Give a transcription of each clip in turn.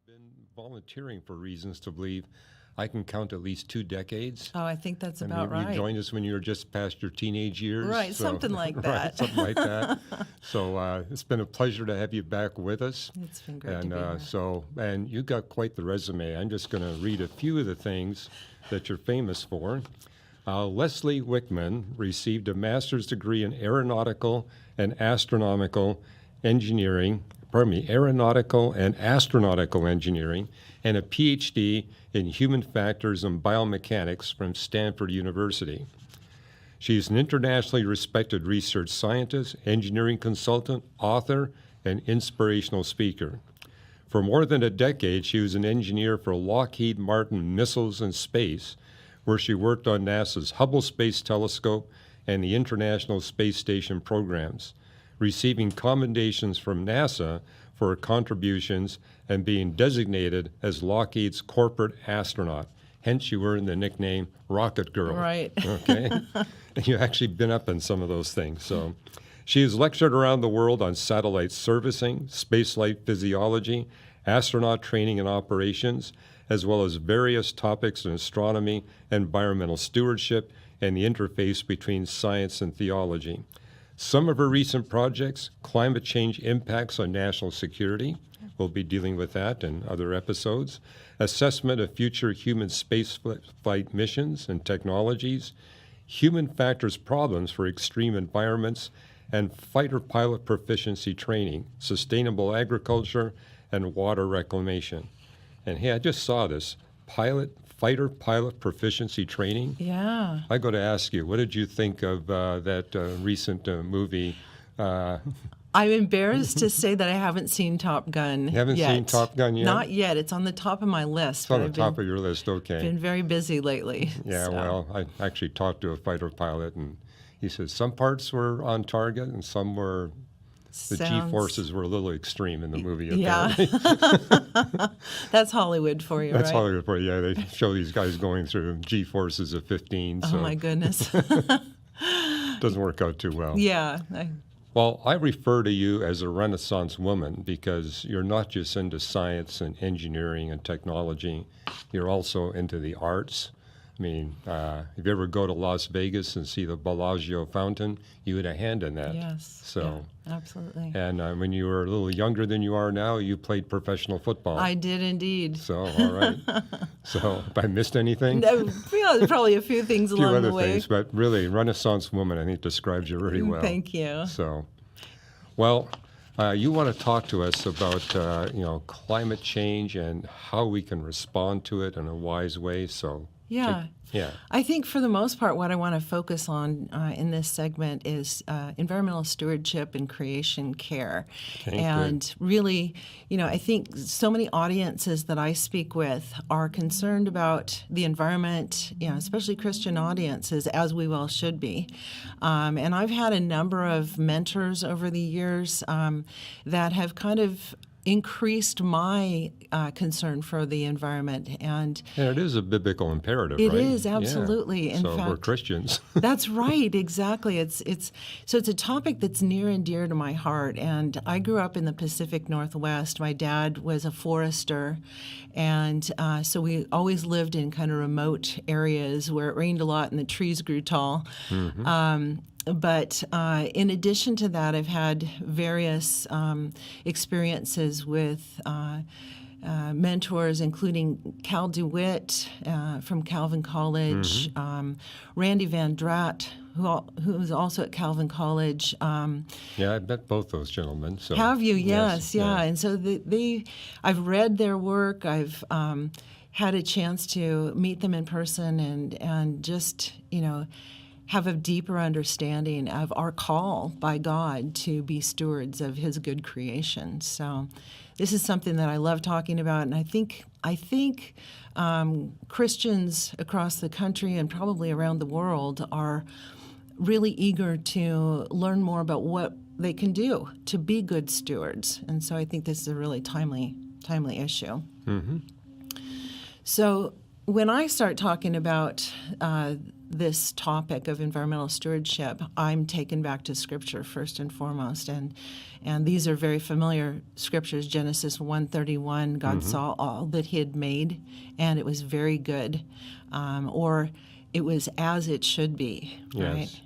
been volunteering for Reasons to Believe. I can count at least 2 decades. Oh, I think that's And about maybe right. you joined us when you were just past your teenage years. Right, something like Right, that. something like that. So it's been a pleasure to have you back with us. It's been great And to be here. and you got quite the resume. I'm just going to read a few of the things that you're famous for. Leslie Wickman received a master's degree in aeronautical and astronautical engineering, aeronautical and astronautical engineering, and a PhD in human factors and biomechanics from Stanford University. She is an internationally respected research scientist, engineering consultant, author, and inspirational speaker. For more than a decade, she was an engineer for Lockheed Martin Missiles and Space, where she worked on NASA's Hubble Space Telescope and the International Space Station programs, receiving commendations from NASA for her contributions and being designated as Lockheed's corporate astronaut. Hence, you earned the nickname Rocket Girl. Right. Okay? And you've actually been up in some of those things. So she has lectured around the world on satellite servicing, spaceflight physiology, astronaut training and operations, as well as various topics in astronomy, environmental stewardship, and the interface between science and theology. Some of her recent projects, climate change impacts on national security, we'll be dealing with that in other episodes, assessment of future human spaceflight missions and technologies, human factors problems for extreme environments, and fighter pilot proficiency training, sustainable agriculture, and water reclamation. And hey, I just saw this, fighter pilot proficiency training. Yeah. I got to ask you, what did you think of that recent movie? I'm embarrassed to say that I haven't seen Top Gun You haven't yet. seen Top Gun yet? Not yet. It's on the top of my list. It's on but the I've top of your list, okay. been very busy lately. Yeah, so. well, I actually talked to a fighter pilot, and he said some parts were on target and some were, the G-forces were a little extreme in the movie, apparently. Yeah. That's Hollywood for you, That's right? Hollywood for you. Yeah, they show these guys going through G-forces of 15, Oh, so my goodness. it doesn't work out too well. Yeah. Well, I refer to you as a Renaissance woman because you're not just into science and engineering and technology, you're also into the arts. I mean, if you ever go to Las Vegas and see the Bellagio fountain, you had a hand in that. Yes. So, yeah, absolutely. and when you were a little younger than you are now, you played professional football. I did indeed. So, all right. So, if I missed anything? No, yeah, probably a few things A few along other the way. things, but really, Renaissance woman, I think, describes you really well. Thank you. So, well, you want to talk to us about climate change and how we can respond to it in a wise way. So, Yeah. yeah. I think for the most part, what I want to focus on in this segment is environmental stewardship and creation care. Okay, and really, I think so many audiences that I speak with are concerned about the environment, especially Christian audiences, as we well should be. And I've had a number of mentors over the years that have kind of increased my concern for the environment. And it is a biblical imperative, it right? is, absolutely. Yeah. In so fact, we're Christians. That's right, exactly. It's a topic that's near and dear to my heart. And I grew up in the Pacific Northwest. My dad was a forester, and so we always lived in kind of remote areas where it rained a lot and the trees grew tall. Mm-hmm. But in addition to that, I've had various experiences with mentors, including Cal DeWitt from Calvin College, Randy Van Draat, who was also at Calvin College. Yeah, I met both those gentlemen. So. Have you? Yes, yeah. Yeah. And so I've read their work. I've had a chance to meet them in person and just, have a deeper understanding of our call by God to be stewards of His good creation. So this is something that I love talking about, and I think Christians across the country and probably around the world are really eager to learn more about what they can do to be good stewards. And so I think this is a really timely issue. Mm-hmm. So when I start talking about this topic of environmental stewardship, I'm taken back to Scripture first and foremost, and these are very familiar scriptures. Genesis 1:31, God saw all that He had made, and it was very good, or it was as it should be, Yes. right?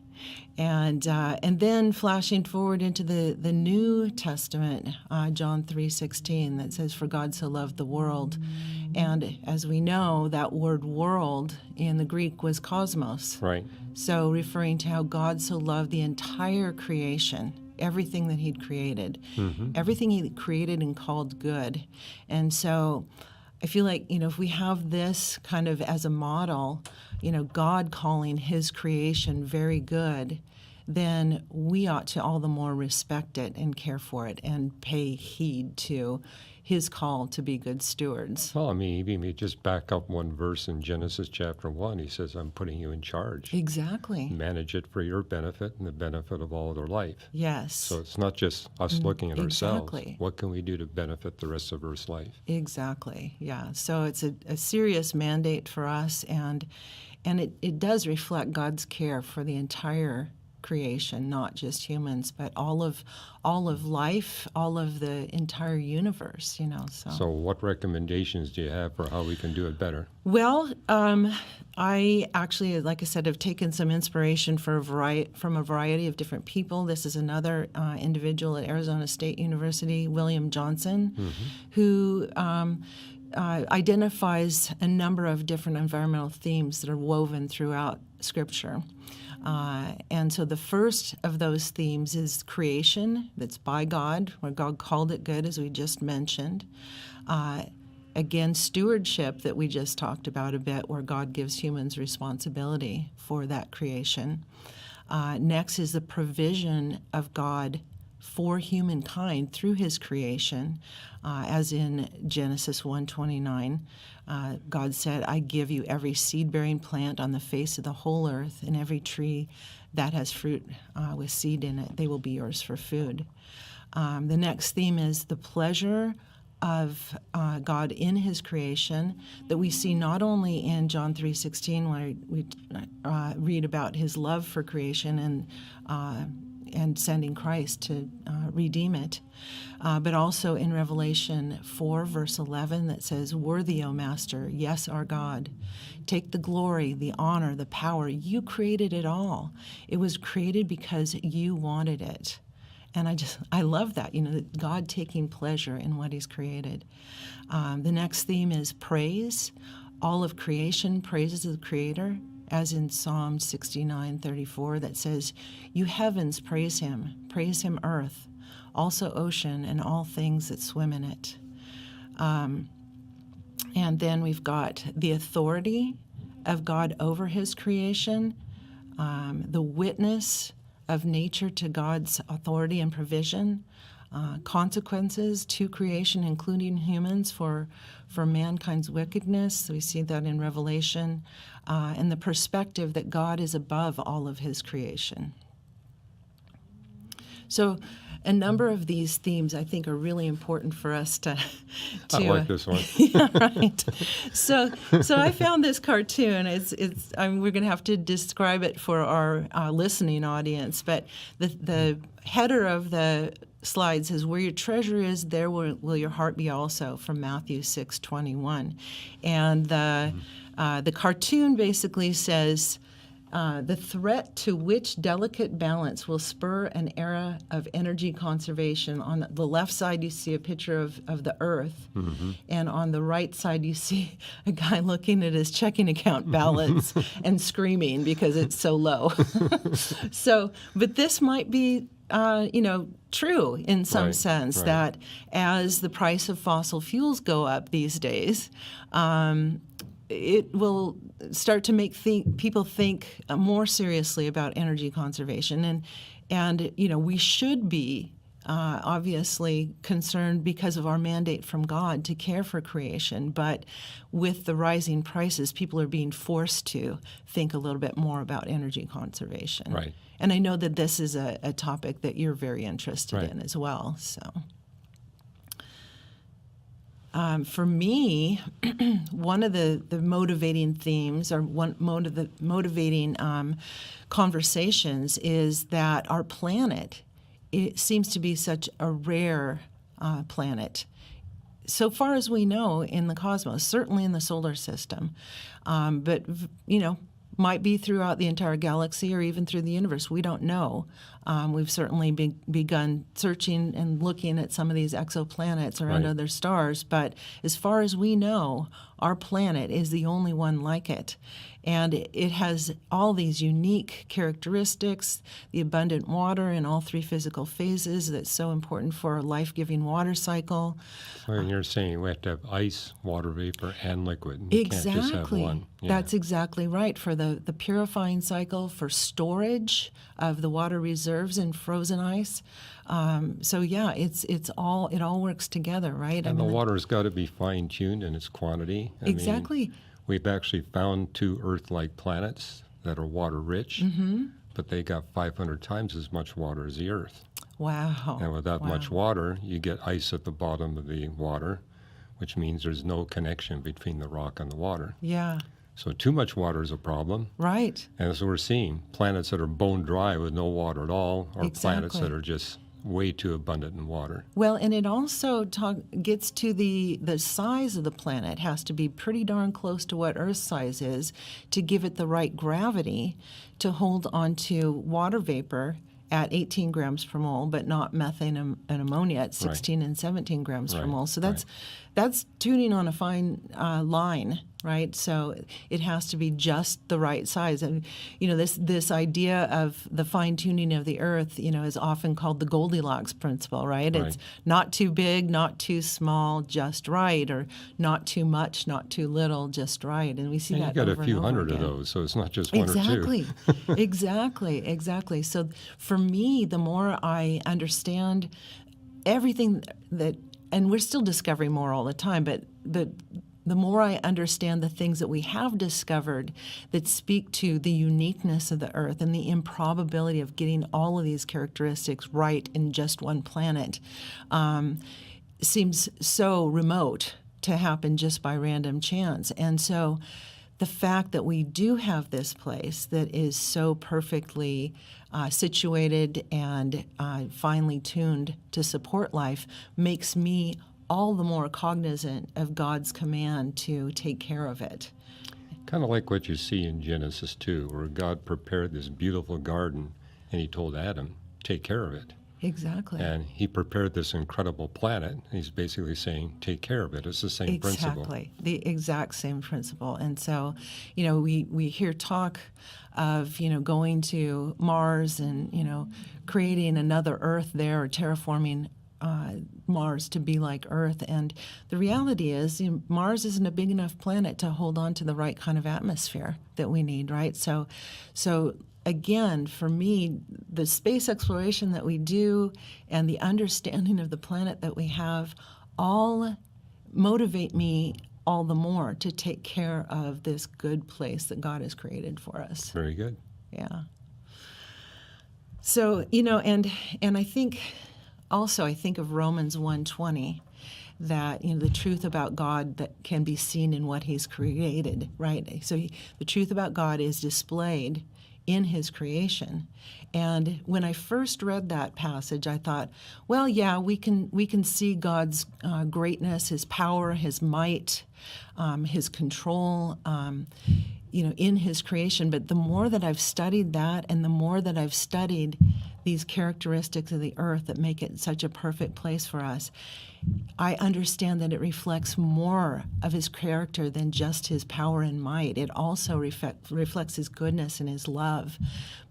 And then flashing forward into the New Testament, John 3:16, that says, "For God so loved the world," and as we know, that word "world" in the Greek was cosmos. Right. So referring to how God so loved the entire creation, everything that He'd created, everything He created and called good, and so I feel like, if we have this kind of as a model, God calling His creation very good, then we ought to all the more respect it and care for it and pay heed to His call to be good stewards. Well, I mean, even if you just back up one verse in Genesis chapter 1, He says, I'm putting you in charge. Exactly. Manage it for your benefit and the benefit of all their life. Yes. So it's not just us looking at ourselves. Exactly. What can we do to benefit the rest of Earth's life? Exactly. Yeah. So it's a serious mandate for us, and it does reflect God's care for the entire creation, not just humans, but all of life, all of the entire universe. So what recommendations do you have for how we can do it better? Well, I actually, like I said, have taken some inspiration from a variety of different people. This is another individual at Arizona State University, William Johnson, who identifies a number of different environmental themes that are woven throughout Scripture. And so the first of those themes is creation, that's by God, where God called it good, as we just mentioned. Again, stewardship that we just talked about a bit, where God gives humans responsibility for that creation. Next is the provision of God for humankind through His creation, as in Genesis 1:29. God said, "I give you every seed-bearing plant on the face of the whole earth, and every tree that has fruit with seed in it. They will be yours for food." The next theme is the pleasure of God in His creation, that we see not only in John 3:16, where we read about His love for creation and sending Christ to redeem it, but also in Revelation 4, verse 11, that says, "Worthy, O Master, yes, our God, take the glory, the honor, the power. You created it all. It was created because you wanted it." And I love that, that God taking pleasure in what He's created. The next theme is praise. All of creation praises the Creator, as in Psalm 69:34, that says, "You heavens praise Him, earth, also ocean and all things that swim in it." And then we've got the authority of God over His creation, the witness of nature to God's authority and provision, consequences to creation, including humans, for mankind's wickedness. So we see that in Revelation, and the perspective that God is above all of His creation. So a number of these themes, I think, are really important for us to I like this one. Yeah, right. So I found this cartoon. We're going to have to describe it for our listening audience, but the header of the slide says, "Where your treasure is, there will your heart be also," from Matthew 6:21. And the cartoon basically says, the threat to which delicate balance will spur an era of energy conservation. On the left side, you see a picture of the Earth, and on the right side, you see a guy looking at his checking account balance and screaming because it's so low. But this might be, true in some sense, right. that as the price of fossil fuels go up these days, it will start to make people think more seriously about energy conservation, and we should be obviously concerned because of our mandate from God to care for creation. But with the rising prices, people are being forced to think a little bit more about energy conservation. Right. And I know that this is a topic that you're very interested Right. in as well. So. For me, one of the motivating themes, or one of the motivating conversations, is that our planet, it seems to be such a rare planet. So far as we know in the cosmos, certainly in the solar system, but might be throughout the entire galaxy or even through the universe. We don't know. We've certainly begun searching and looking at some of these exoplanets around Right. other stars, but as far as we know, our planet is the only one like it. And it has all these unique characteristics, the abundant water in all three physical phases that's so important for a life-giving water cycle. So you're saying we have to have ice, water vapor, and liquid. You can't just have Exactly. one. Yeah. That's exactly right. For the purifying cycle, for storage of the water reserves in frozen ice. So yeah, it all works together, right? And the water's got to be fine-tuned in its quantity. I mean, exactly. we've actually found 2 Earth-like planets that are water-rich, but they got 500 times as much water as the Earth. Wow. And without Wow. much water, you get ice at the bottom of the water, which means there's no connection between the rock and the water. Yeah. So too much water is a problem. Right. And as we're seeing, planets that are bone dry with no water at all, or planets Exactly. that are just way too abundant in water. Well, and it also gets to the size of the planet has to be pretty darn close to what Earth's size is to give it the right gravity to hold onto water vapor at 18 grams per mole, but not methane and ammonia at 16 and 17 grams per Right, mole. So that's tuning on a fine line, right? So it has to be just the right size. And this idea of the fine tuning of the Earth, is often called the Goldilocks principle, right? Right. It's not too big, not too small, just right, or not too much, not too little, just right. And we see And that you got over a few and over hundred again. of those, so it's not just one or two. Exactly. Exactly. So for me, the more I understand everything that, and we're still discovering more all the time, but the more I understand the things that we have discovered that speak to the uniqueness of the Earth and the improbability of getting all of these characteristics right in just one planet, seems so remote to happen just by random chance. And so the fact that we do have this place that is so perfectly situated and finely tuned to support life makes me all the more cognizant of God's command to take care of it. Kind of like what you see in Genesis 2, where God prepared this beautiful garden and he told Adam, take care of it. Exactly. And he prepared this incredible planet. He's basically saying, take care of it. It's the same principle. Exactly, the exact same principle. And so, we hear talk of, going to Mars and, creating another Earth there or terraforming Mars to be like Earth. And the reality is, Mars isn't a big enough planet to hold on to the right kind of atmosphere that we need, right? So again, for me, the space exploration that we do and the understanding of the planet that we have all motivate me all the more to take care of this good place that God has created for us. Very good. Yeah. So, and I think also I think of Romans 1:20, that the truth about God that can be seen in what he's created, right? So the truth about God is displayed in his creation. And when I first read that passage, I thought, well, yeah, we can see God's greatness, his power, his might, his control, in his creation. But the more that I've studied that, and the more that I've studied these characteristics of the earth that make it such a perfect place for us, I understand that it reflects more of his character than just his power and might. It also reflects his goodness and his love,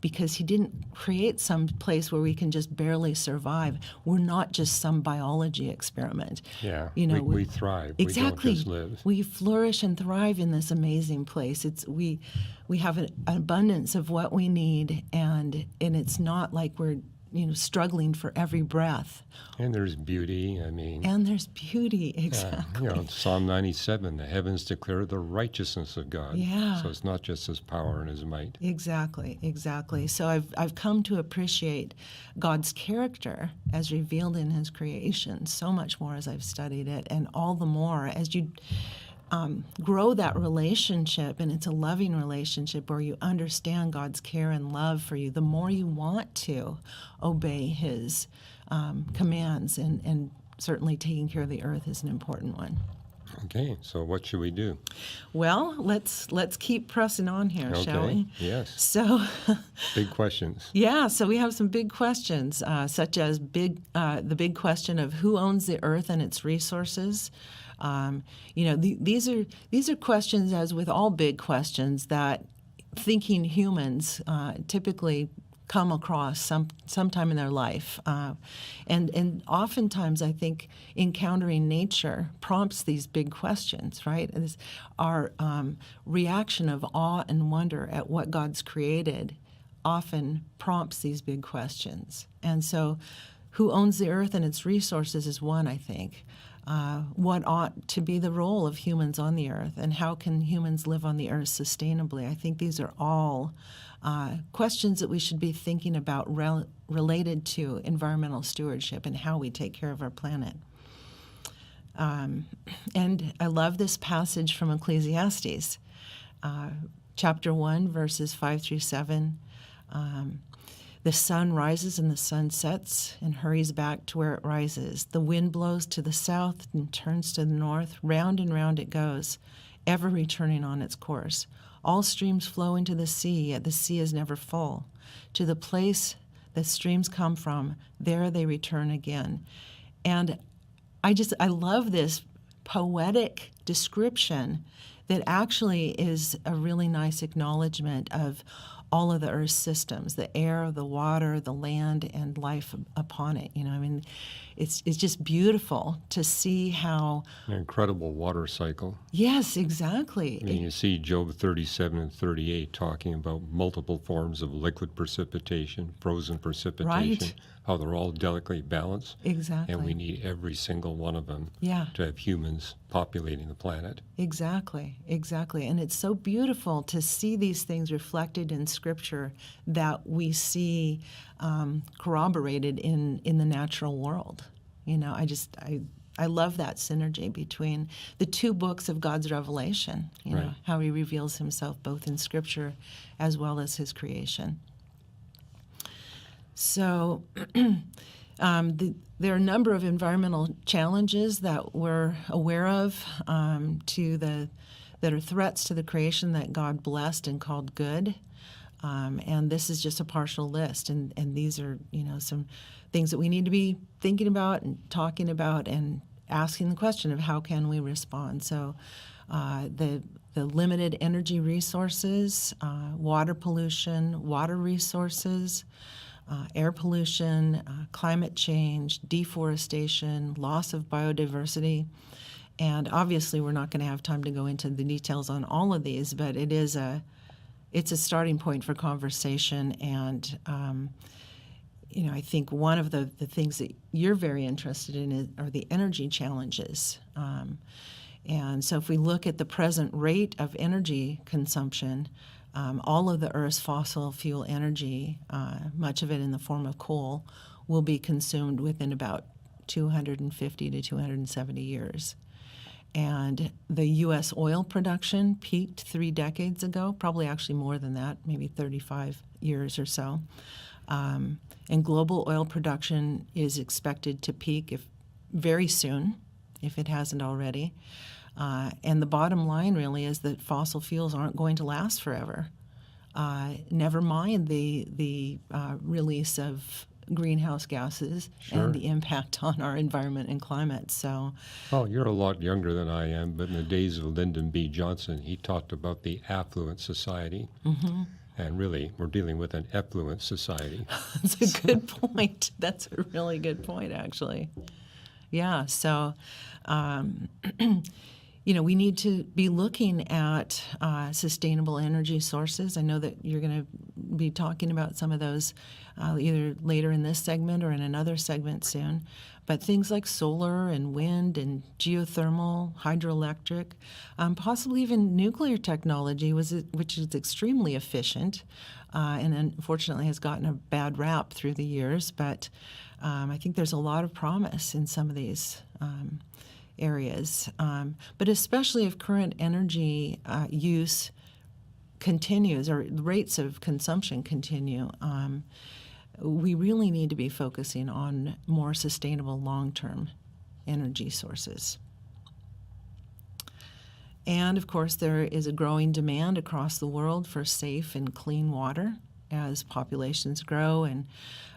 because he didn't create some place where we can just barely survive. We're not just some biology experiment. Yeah, We thrive. Exactly. We don't just live. We flourish and thrive in this amazing place. We have an abundance of what we need, and it's not like we're struggling for every breath. And there's beauty. I mean, And there's beauty, exactly. Psalm 97, the heavens declare the righteousness of God. Yeah. So it's not just his power and his might. Exactly, exactly. So I've come to appreciate God's character as revealed in his creation so much more as I've studied it, and all the more as you grow that relationship, and it's a loving relationship where you understand God's care and love for you, the more you want to obey his commands, and certainly taking care of the earth is an important one. Okay, so what should we do? Well, let's keep pressing on here, shall we? Yes. So, Big questions. yeah, so we have some big questions, such as the big question of who owns the earth and its resources. These are questions, as with all big questions, that thinking humans typically come across sometime in their life, and oftentimes I think encountering nature prompts these big questions. Right, our reaction of awe and wonder at what God's created often prompts these big questions. And so, who owns the earth and its resources is one, I think. What ought to be the role of humans on the earth, and how can humans live on the earth sustainably? I think these are all questions that we should be thinking about related to environmental stewardship and how we take care of our planet. And I love this passage from Ecclesiastes, chapter 1, verses 5 through 7. The sun rises and the sun sets and hurries back to where it rises. The wind blows to the south and turns to the north. Round and round it goes, ever returning on its course. All streams flow into the sea, yet the sea is never full. To the place that streams come from, there they return again. And I love this poetic description that actually is a really nice acknowledgement of all of the Earth's systems, the air, the water, the land, and life upon it. It's just beautiful to see how... An incredible water cycle. Yes, exactly. I mean, you see Job 37 and 38 talking about multiple forms of liquid precipitation, frozen precipitation, Right. how they're all delicately balanced. Exactly. And we need every single one of them Yeah. to have humans populating the planet. Exactly, exactly. And it's so beautiful to see these things reflected in Scripture that we see corroborated in the natural world. I love that synergy between the two books of God's revelation, Right. how he reveals himself both in Scripture as well as his creation. So there are a number of environmental challenges that we're aware of that are threats to the creation that God blessed and called good. And this is just a partial list. And these are, some things that we need to be thinking about and talking about and asking the question of how can we respond. So the limited energy resources, water pollution, water resources, air pollution, climate change, deforestation, loss of biodiversity. And obviously we're not going to have time to go into the details on all of these, but it's a starting point for conversation. And I think one of the things that you're very interested in are the energy challenges. And so if we look at the present rate of energy consumption, all of the Earth's fossil fuel energy, much of it in the form of coal, will be consumed within about 250 to 270 years. And the U.S. oil production peaked 3 decades ago, probably actually more than that, maybe 35 years or so. And global oil production is expected to peak very soon, if it hasn't already. And the bottom line really is that fossil fuels aren't going to last forever. Never mind the release of greenhouse gases Sure. and the impact on our environment and climate. So, Well, you're a lot younger than I am, but in the days of Lyndon B. Johnson, he talked about the affluent society. Mm-hmm. And really, we're dealing with an effluent society. that's a good point. That's a really good point, actually. Yeah. So, we need to be looking at sustainable energy sources. I know that you're going to be talking about some of those either later in this segment or in another segment soon. But things like solar and wind and geothermal, hydroelectric, possibly even nuclear technology, which is extremely efficient and unfortunately has gotten a bad rap through the years. But I think there's a lot of promise in some of these areas. But especially if current energy use continues or rates of consumption continue, we really need to be focusing on more sustainable long-term energy sources. And of course, there is a growing demand across the world for safe and clean water as populations grow,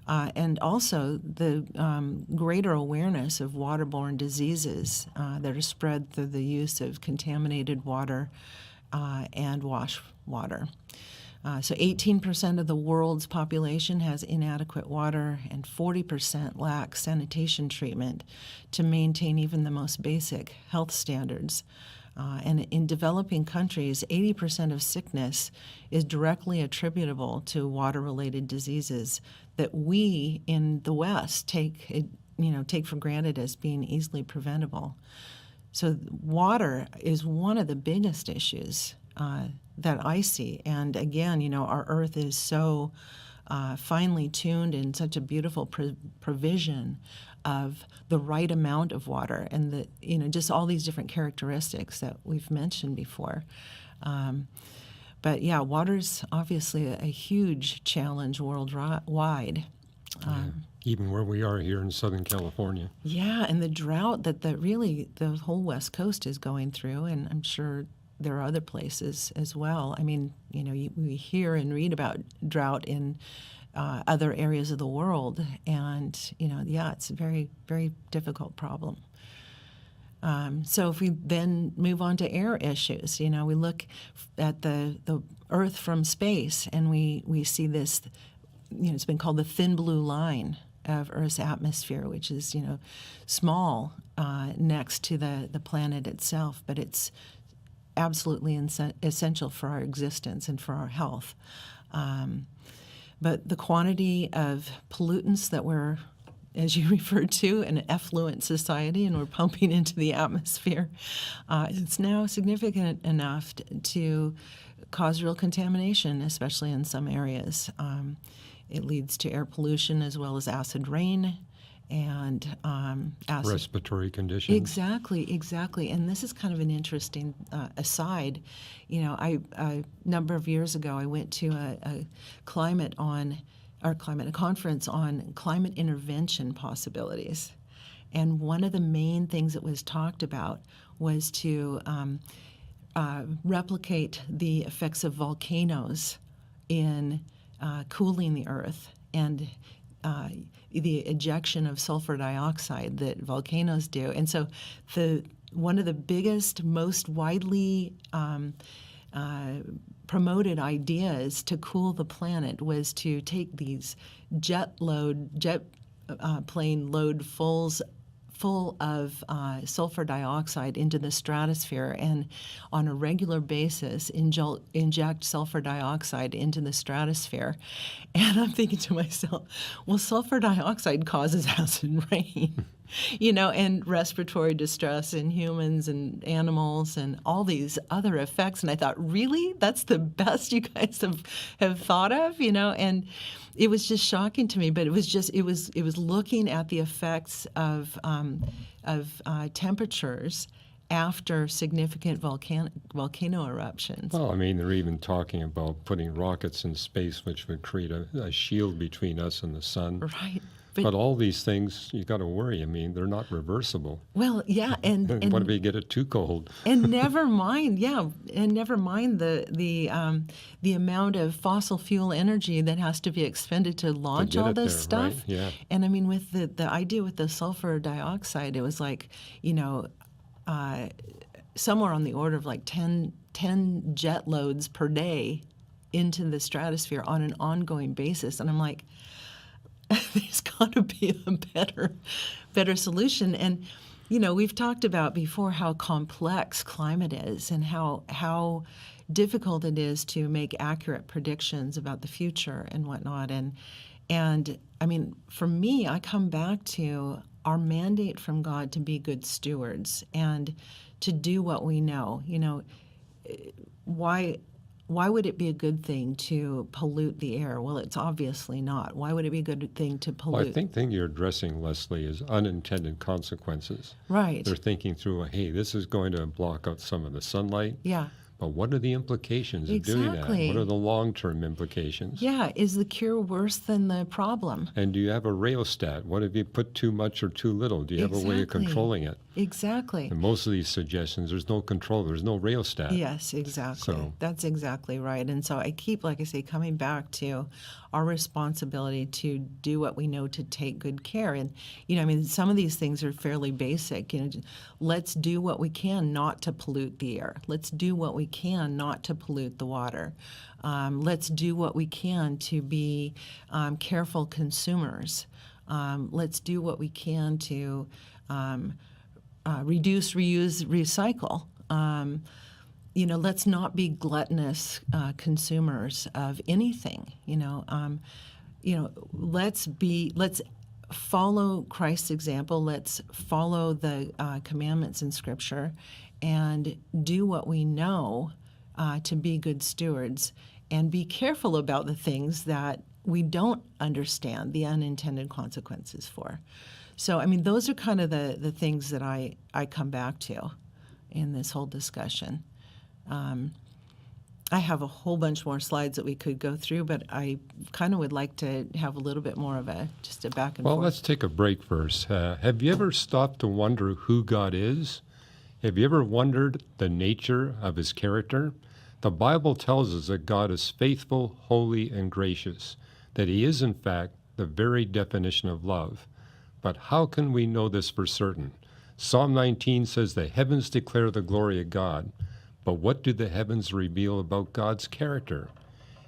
and also the greater awareness of waterborne diseases that are spread through the use of contaminated water and wash water. So 18% of the world's population has inadequate water, and 40% lack sanitation treatment to maintain even the most basic health standards. And in developing countries, 80% of sickness is directly attributable to water-related diseases that we in the West take for granted as being easily preventable. So water is one of the biggest issues that I see. And again, our Earth is so finely tuned and such a beautiful provision of the right amount of water and just all these different characteristics that we've mentioned before. But yeah, water's obviously a huge challenge worldwide. Even where we are here in Southern California. Yeah, and the drought that the whole West Coast is going through, and I'm sure there are other places as well. I mean, we hear and read about drought in other areas of the world, and it's a very, very difficult problem. So if we then move on to air issues, we look at the Earth from space, and we see this. It's been called the thin blue line of Earth's atmosphere, which is small next to the planet itself, but it's absolutely essential for our existence and for our health. But the quantity of pollutants that we're, as you referred to, an effluent society, and we're pumping into the atmosphere, it's now significant enough to cause real contamination, especially in some areas. It leads to air pollution as well as acid rain and respiratory conditions. Exactly. And this is kind of an interesting aside. A number of years ago, I went to a conference on climate intervention possibilities. And one of the main things that was talked about was to replicate the effects of volcanoes in cooling the Earth and the ejection of sulfur dioxide that volcanoes do. And so one of the biggest, most widely promoted ideas to cool the planet was to take these jet plane load full of sulfur dioxide into the stratosphere, and on a regular basis inject sulfur dioxide into the stratosphere. And I'm thinking to myself, well, sulfur dioxide causes acid rain, and respiratory distress in humans and animals and all these other effects. And I thought, really? That's the best you guys have thought of, And it was just shocking to me, but it was looking at the effects of temperatures after significant volcano eruptions. Well, I mean, they're even talking about putting rockets in space, which would create a shield between us and the sun. Right. But all these things, you got to worry. I mean, they're not reversible. Well, yeah, and what if we get it too cold? And never mind the amount of fossil fuel energy that has to be expended to launch all this stuff. Right? Yeah. And I mean, with the idea with the sulfur dioxide, it was like, somewhere on the order of like 10 jet loads per day into the stratosphere on an ongoing basis, and I'm like, there's got to be a better solution. And We've talked about before how complex climate is and how difficult it is to make accurate predictions about the future and whatnot. And I mean, for me, I come back to our mandate from God to be good stewards and to do what we know. Why would it be a good thing to pollute the air? Well, it's obviously not. Why would it be a good thing to Well, pollute? I think the thing you're addressing, Leslie, is unintended consequences. Right. They're thinking through, hey, this is going to block out some of the sunlight, Yeah. but what are the implications of doing that? Exactly. What are the long-term implications? Yeah. Is the cure worse than the problem? And do you have a rheostat? What if you put too much or too little? Do you have a way of Exactly. controlling it? Exactly. And most of these suggestions, there's no control. There's no rheostat. Yes, exactly. So- That's exactly right. And so I keep, like I say, coming back to our responsibility to do what we know to take good care. And, some of these things are fairly basic. Let's do what we can not to pollute the air. Let's do what we can not to pollute the water. Let's do what we can to be careful consumers. Let's do what we can to reduce, reuse, recycle. Let's not be gluttonous consumers of anything. Let's follow Christ's example. Let's follow the commandments in Scripture, and do what we know to be good stewards, and be careful about the things that we don't understand the unintended consequences for. So, those are kind of the things that I come back to in this whole discussion. I have a whole bunch more slides that we could go through, but I kind of would like to have a little bit more of just a back and Well, forth. let's take a break first. Have you ever stopped to wonder who God is? Have you ever wondered the nature of his character? The Bible tells us that God is faithful, holy, and gracious, that he is, in fact, the very definition of love. But how can we know this for certain? Psalm 19 says the heavens declare the glory of God, but what do the heavens reveal about God's character?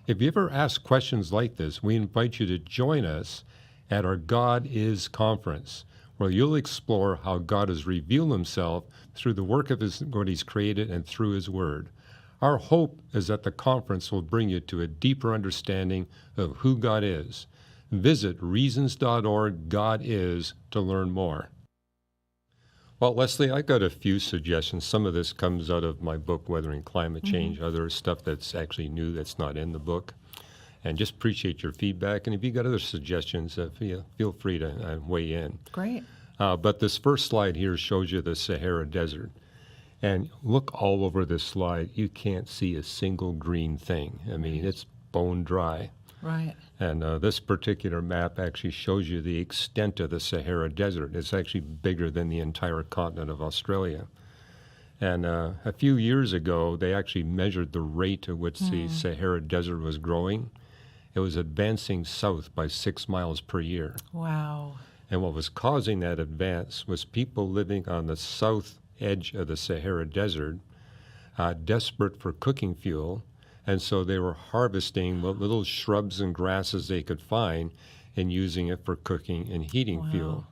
If you ever ask questions like this, we invite you to join us at our God Is Conference, where you'll explore how God has revealed himself through the work of what he's created and through his word. Our hope is that the conference will bring you to a deeper understanding of who God is. Visit reasons.org God is to learn more. Well, Leslie, I got a few suggestions. Some of this comes out of my book, Weathering Climate Change, other stuff that's actually new that's not in the book. And just appreciate your feedback. And if you got other suggestions, feel free to weigh in. Great. But this first slide here shows you the Sahara Desert. And look all over this slide. You can't see a single green thing. It's bone dry. Right. And this particular map actually shows you the extent of the Sahara Desert. It's actually bigger than the entire continent of Australia. And a few years ago, they actually measured the rate at which the Sahara Desert was growing. It was advancing south by 6 miles per year. Wow. And what was causing that advance was people living on the south edge of the Sahara Desert, desperate for cooking fuel. And so they were harvesting what little shrubs and grasses they could find and using it for cooking and heating fuel.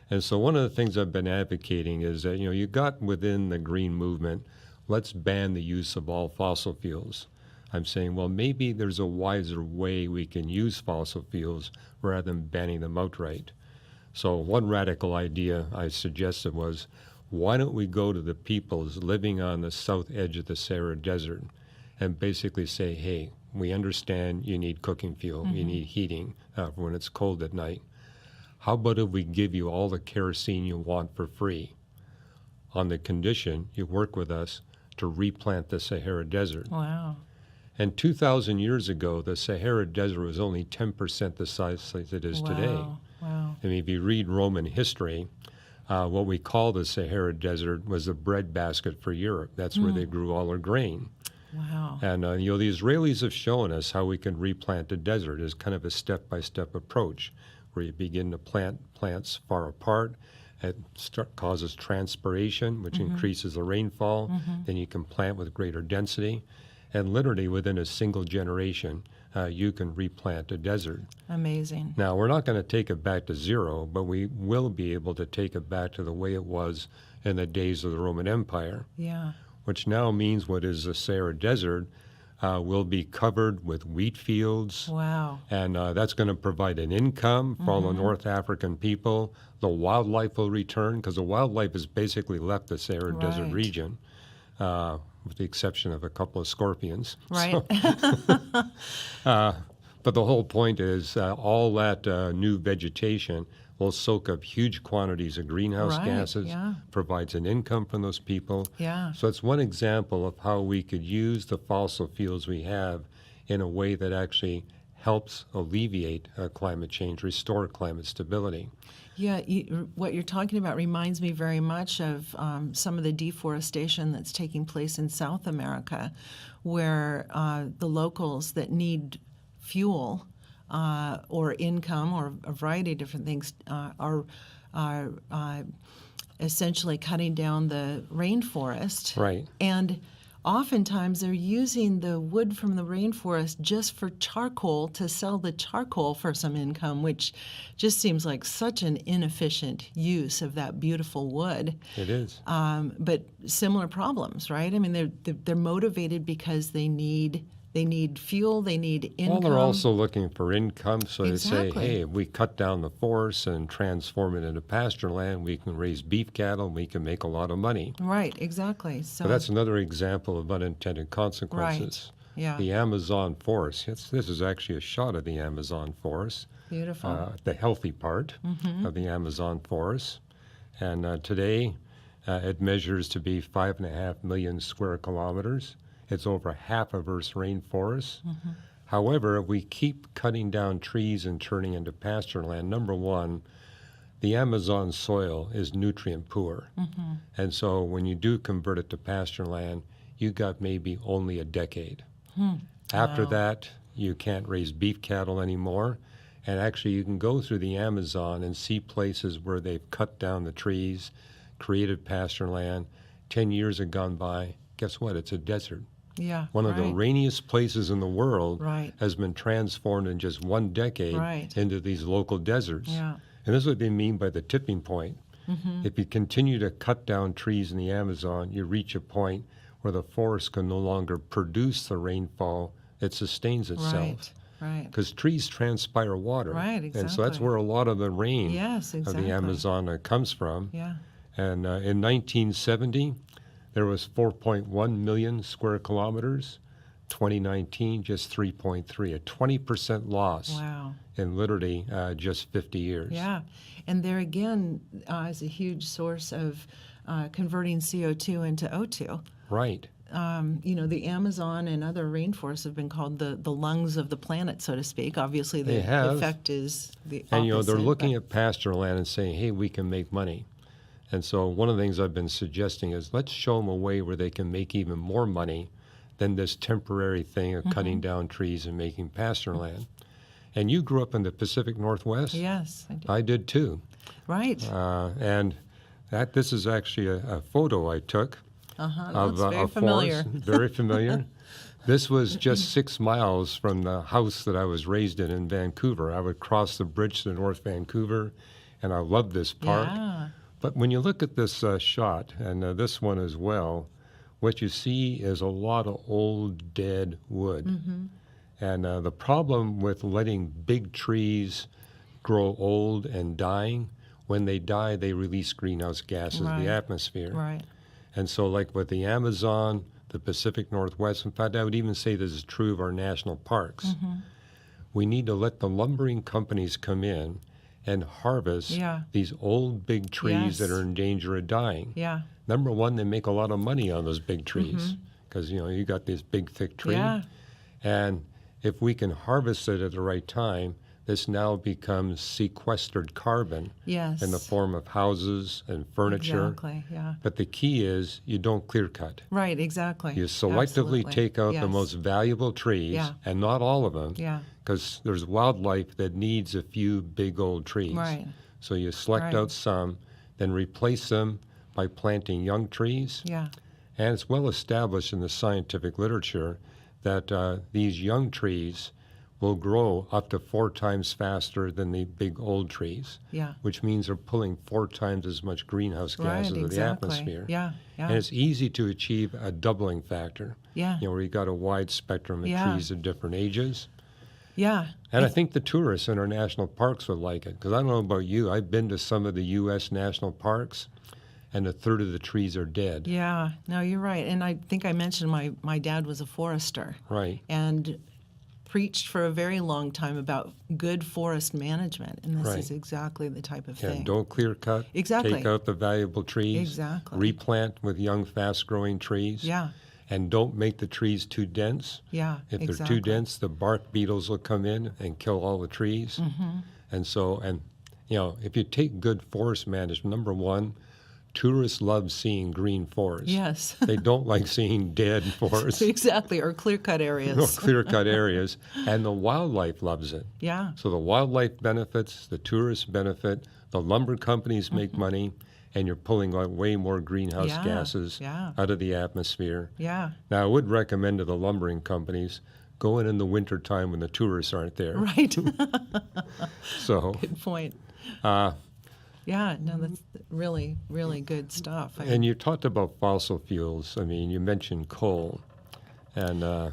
And so one of the things I've been advocating is that, you got within the green movement, let's ban the use of all fossil fuels. I'm saying, well, maybe there's a wiser way we can use fossil fuels rather than banning them outright. So one radical idea I suggested was, why don't we go to the peoples living on the south edge of the Sahara Desert and basically say, hey, we understand you need cooking fuel, you need heating when it's cold at night. How about if we give you all the kerosene you want for free on the condition you work with us to replant the Sahara Desert? Wow. And 2,000 years ago, the Sahara Desert was only 10% the size it is today. Wow. If you read Roman history, what we call the Sahara Desert was the breadbasket for Europe. That's where they grew all their grain. Wow. And the Israelis have shown us how we can replant the desert as kind of a step-by-step approach, where you begin to plant plants far apart. It causes transpiration, which increases the rainfall. Then you can plant with greater density. And literally within a single generation, you can replant a desert. Amazing. Now, we're not going to take it back to zero, but we will be able to take it back to the way it was in the days of the Roman Empire, Yeah. which now means what is the Sahara Desert will be covered with wheat fields, Wow. and that's going to provide an income for all the North African people. The wildlife will return because the wildlife has basically left the Sahara Desert Right. region, with the exception of a couple of scorpions. Right. But the whole point is all that new vegetation will soak up huge quantities of greenhouse Right, gases, yeah. provides an income from those people. Yeah. So it's one example of how we could use the fossil fuels we have in a way that actually helps alleviate climate change, restore climate stability. Yeah, what you're talking about reminds me very much of some of the deforestation that's taking place in South America, where the locals that need fuel or income or a variety of different things are essentially cutting down the rainforest. Right. And oftentimes they're using the wood from the rainforest just for charcoal to sell the charcoal for some income, which just seems like such an inefficient use of that beautiful wood. It is. But similar problems, right? I mean, they're motivated because they need fuel, they need income. Well, they're also looking for income, so they say, Exactly. hey, if we cut down the forest and transform it into pasture land, we can raise beef cattle, and we can make a lot of money. Right, exactly. So But that's another example of unintended consequences. Right. Yeah. The Amazon forest. This is actually a shot of the Amazon forest, beautiful. the healthy part of the Amazon forest. And today it measures to be 5.5 million square kilometers. It's over half of Earth's rainforest. However, if we keep cutting down trees and turning into pasture land, number one, the Amazon soil is nutrient poor. And so when you do convert it to pasture land, you got maybe only a decade. After Wow. that, you can't raise beef cattle anymore. And actually, you can go through the Amazon and see places where they've cut down the trees, created pasture land. 10 years have gone by. Guess what? It's a desert. Yeah. One of the right. rainiest places in the world Right. has been transformed in just one decade Right. into these local deserts. Yeah. And this is what they mean by the tipping point. If you continue to cut down trees in the Amazon, you reach a point where the forest can no longer produce the rainfall that sustains itself. Right. Right. Because trees transpire water. Right, And so that's exactly. where a lot of the rain Yes, of exactly. the Amazon comes from. Yeah. And in 1970, there was 4.1 million square kilometers. 2019, just 3.3, a 20% loss Wow. in literally just 50 years. Yeah, and there again is a huge source of converting CO2 into O2. Right. The Amazon and other rainforests have been called the lungs of the planet, so to speak. Obviously, They the have. effect is the opposite. And, they're looking but- at pasture land and saying, hey, we can make money. And so one of the things I've been suggesting is let's show them a way where they can make even more money than this temporary thing of cutting down trees and making pasture land. And you grew up in the Pacific Northwest? Yes, I do. I did too. Right. And this is actually a photo I took of That's very a familiar. forest. Very familiar. This was just 6 miles from the house that I was raised in Vancouver. I would cross the bridge to North Vancouver, and I loved this park. Yeah. But when you look at this shot, and this one as well, what you see is a lot of old, dead wood. And the problem with letting big trees grow old and dying, when they die, they release greenhouse gases in Right. the atmosphere. Right. And so like with the Amazon, the Pacific Northwest, in fact, I would even say this is true of our national parks. We need to let the lumbering companies come in and harvest Yeah. these old big trees that Yes. are in danger of dying. Yeah. Number one, they make a lot of money on those big trees because, you got this big, thick tree. Yeah. And if we can harvest it at the right time, this now becomes sequestered carbon Yes. in the form of houses and furniture. Exactly. Yeah. But the key is you don't clear cut. Right. Exactly. You selectively Absolutely. take out the Yes. most valuable trees, Yeah. and not all of them, Yeah. because there's wildlife that needs a few big old trees. Right. So you select Right. out some, then replace them by planting young trees. Yeah. And it's well established in the scientific literature that these young trees will grow up to 4 times faster than the big old trees, Yeah. which means they're pulling 4 times as much greenhouse gases Right, of the exactly. atmosphere. Yeah, And yeah, it's easy to achieve a doubling factor, yeah, where you got a wide spectrum of Yeah. trees of different ages. yeah. And I think the tourists in our national parks would like it, because I don't know about you, I've been to some of the U.S. national parks, and a third of the trees are dead. Yeah, no, you're right. And I think I mentioned my dad was a forester Right. and preached for a very long time about good forest management. And this Right. is exactly the type of Yeah, thing. don't clear cut. Exactly. Take out the valuable trees. Exactly. Replant with young, fast-growing trees. Yeah, And don't make the trees too dense. yeah, If they're exactly. too dense, the bark beetles will come in and kill all the trees. Mm-hmm. And so, if you take good forest management, number one, tourists love seeing green forests. Yes, They don't like seeing dead forests exactly. Or clear-cut or areas. clear-cut areas. And the wildlife loves it. Yeah, So the wildlife benefits, the tourists benefit, the lumber companies make money, and you're pulling out way more greenhouse Yeah, gases yeah. out of the atmosphere. yeah. Now, I would recommend to the lumbering companies, go in the wintertime when the tourists aren't there. Right. So, Good point. uh, Yeah, no, that's really, really good stuff. and you talked about fossil fuels. I mean, you mentioned coal. And And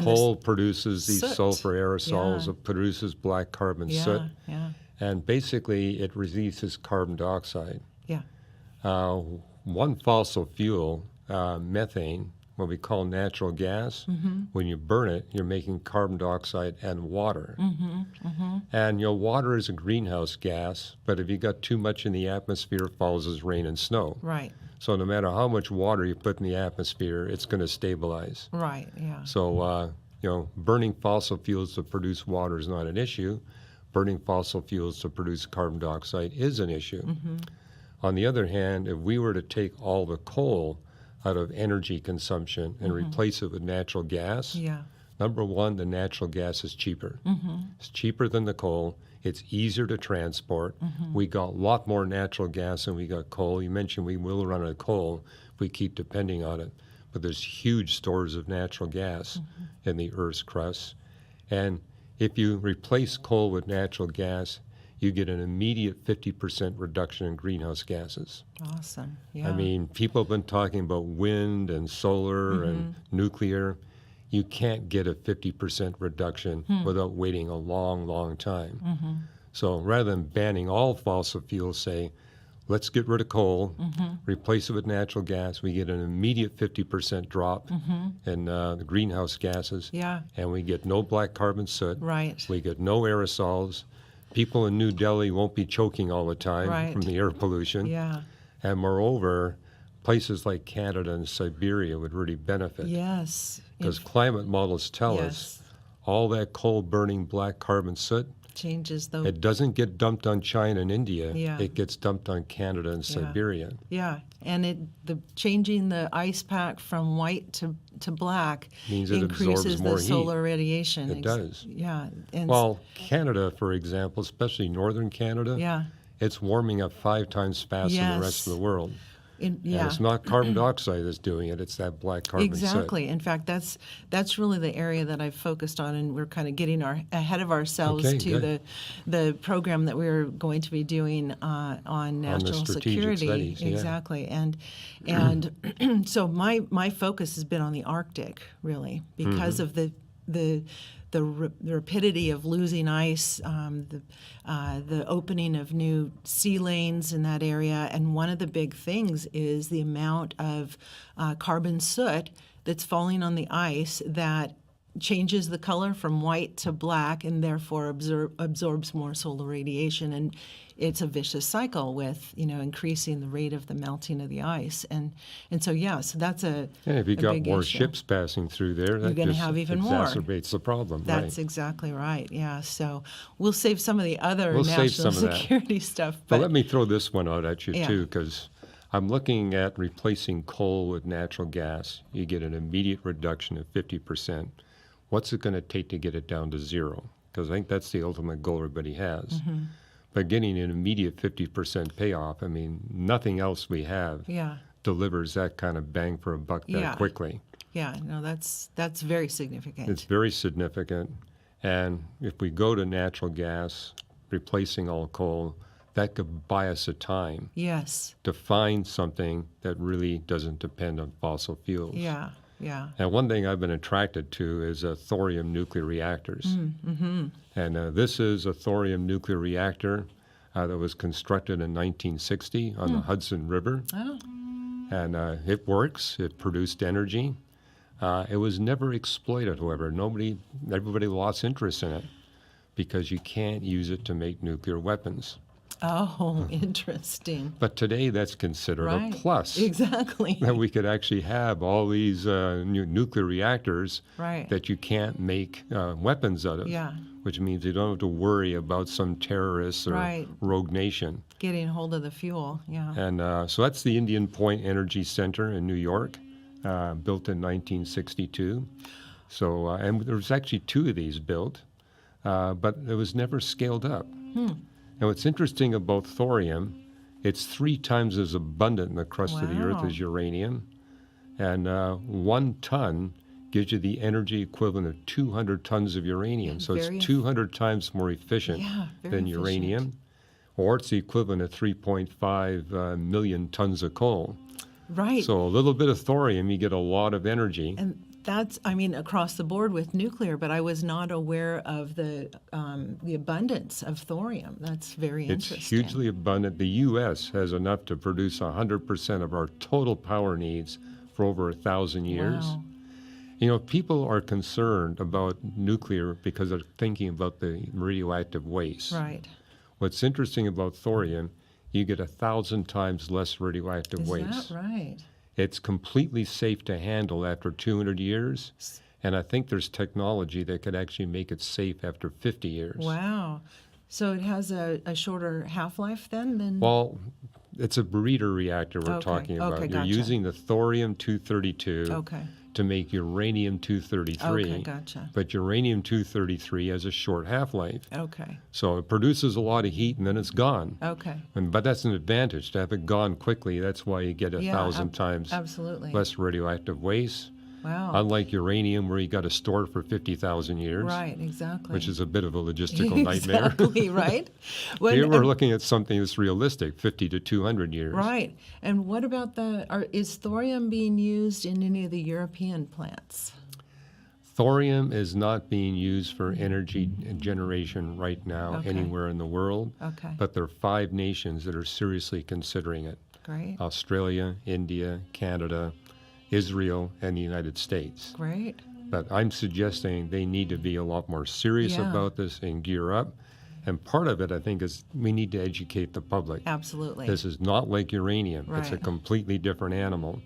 coal produces these soot. sulfur aerosols, Yeah. it produces black carbon yeah, soot, yeah, and basically it releases carbon dioxide. yeah. One fossil fuel, methane, what we call natural gas, when you burn it, you're making carbon dioxide and water. And water is a greenhouse gas, but if you got too much in the atmosphere, it falls as rain and snow. Right, So no matter how much water you put in the atmosphere, it's going to stabilize. right, yeah. So, burning fossil fuels to produce water is not an issue. Burning fossil fuels to produce carbon dioxide is an issue. On the other hand, if we were to take all the coal out of energy consumption and replace it with natural gas, Yeah, number one, the natural gas is cheaper. It's cheaper than the coal. It's easier to transport. We got a lot more natural gas than we got coal. You mentioned we will run out of coal if we keep depending on it. But there's huge stores of natural gas in the Earth's crust. And if you replace coal with natural gas, you get an immediate 50% reduction in greenhouse gases. awesome. Yeah. I mean, people have been talking about wind and solar and nuclear. You can't get a 50% reduction without waiting a long, long time. So rather than banning all fossil fuels, say, let's get rid of coal, replace it with natural gas, we get an immediate 50% drop in the greenhouse gases, Yeah, and we get no black carbon soot. right. We get no aerosols. People in New Delhi won't be choking all the time Right. from the air pollution. Yeah, And moreover, places like Canada and Siberia would really benefit. yes. Because climate models tell us Yes. all that coal burning black carbon soot, Changes the, it doesn't get dumped on China and India. Yeah. It gets dumped on Canada and Siberia. yeah. And the changing the ice pack from white to black Means it absorbs increases more the heat. solar radiation. It does. Yeah. And Well, Canada, for example, especially northern Canada, yeah. it's warming up 5 times faster than the rest of the world. And Yeah. it's not carbon dioxide that's doing it, it's that black carbon soot. Exactly. In fact, that's really the area that I've focused on, and we're kind of getting ahead of ourselves Okay, to good. the program that we're going to be doing on national strategic security. studies, yeah. Exactly. And so my focus has been on the Arctic, really, because of the rapidity of losing ice, the opening of new sea lanes in that area. And one of the big things is the amount of carbon soot that's falling on the ice that changes the color from white to black and therefore absorbs more solar radiation. And it's a vicious cycle with, increasing the rate of the melting of the ice. And so, so that's a And if you a got big more issue. ships passing through there, that gonna just have even more. exacerbates the problem. That's right. exactly right. Yeah. So we'll save some of the other We'll save national some of that. security stuff. But But let me throw this one out at you Yeah. too, because I'm looking at replacing coal with natural gas. You get an immediate reduction of 50%. What's it going to take to get it down to zero? Because I think that's the ultimate goal everybody has. Mm-hmm. But getting an immediate 50% payoff, I mean, nothing else we have yeah, delivers that kind of bang for a buck that Yeah. quickly. no, that's very significant. It's very significant. And if we go to natural gas, replacing all coal, that could buy us a time Yes. to find something that really doesn't depend on fossil fuels. Yeah. Yeah. And one thing I've been attracted to is thorium nuclear reactors. Mm-hmm. And this is a thorium nuclear reactor that was constructed in 1960 on the Hudson River. Oh. And it works. It produced energy. It was never exploited, however. Everybody lost interest in it because you can't use it to make nuclear weapons. Oh, interesting. But today that's considered Right. a plus. Exactly. That we could actually have all these nuclear reactors Right. that you can't make weapons out of. Yeah. Which means you don't have to worry about some terrorists or Right. rogue nation. Getting hold of the fuel. Yeah. And so that's the Indian Point Energy Center in New York, built in 1962. So, and there was actually 2 of these built, but it was never scaled up. And what's interesting about thorium, it's 3 times as abundant in the crust of the Earth Wow. as uranium. And 1 ton gives you the energy equivalent of 200 tons of uranium. Yeah, So it's very 200 times more efficient Yeah, very than efficient. uranium. Or it's the equivalent of 3.5 million tons of coal. Right. So a little bit of thorium, you get a lot of energy. And that's, I mean, across the board with nuclear, but I was not aware of the abundance of thorium. That's very It's interesting. hugely abundant. The U.S. has enough to produce 100% of our total power needs for over 1,000 years. Wow. You know, people are concerned about nuclear because they're thinking about the radioactive waste. Right. What's interesting about thorium, you get 1,000 times less radioactive Is waste. that right? It's completely safe to handle after 200 years, and I think there's technology that could actually make it safe after 50 years. Wow. So it has a shorter half-life then than Well, it's a breeder reactor we're Okay, talking about. okay, You're gotcha. using the thorium-232 Okay. to make uranium-233. Okay, gotcha. But uranium-233 has a short half-life. Okay. So it produces a lot of heat and then it's gone. Okay. But that's an advantage to have it gone quickly. That's why you get 1,000 times Absolutely. less radioactive waste. Wow. Unlike uranium, where you got to store it for 50,000 years, Right, exactly. which is a bit of a logistical nightmare. Exactly, right? When- Here we're and- looking at something that's realistic, 50 to 200 years. Right. And what about is thorium being used in any of the European plants? Thorium is not being used for energy generation right now Okay. anywhere in the world, Okay. but there are 5 nations that are seriously considering it: Great. Australia, India, Canada, Israel, and the United States. Great. But I'm suggesting they need to be a lot more serious Yeah. about this and gear up. And part of it, I think, is we need to educate the public. Absolutely. This is not like uranium. It's a Right. completely different animal.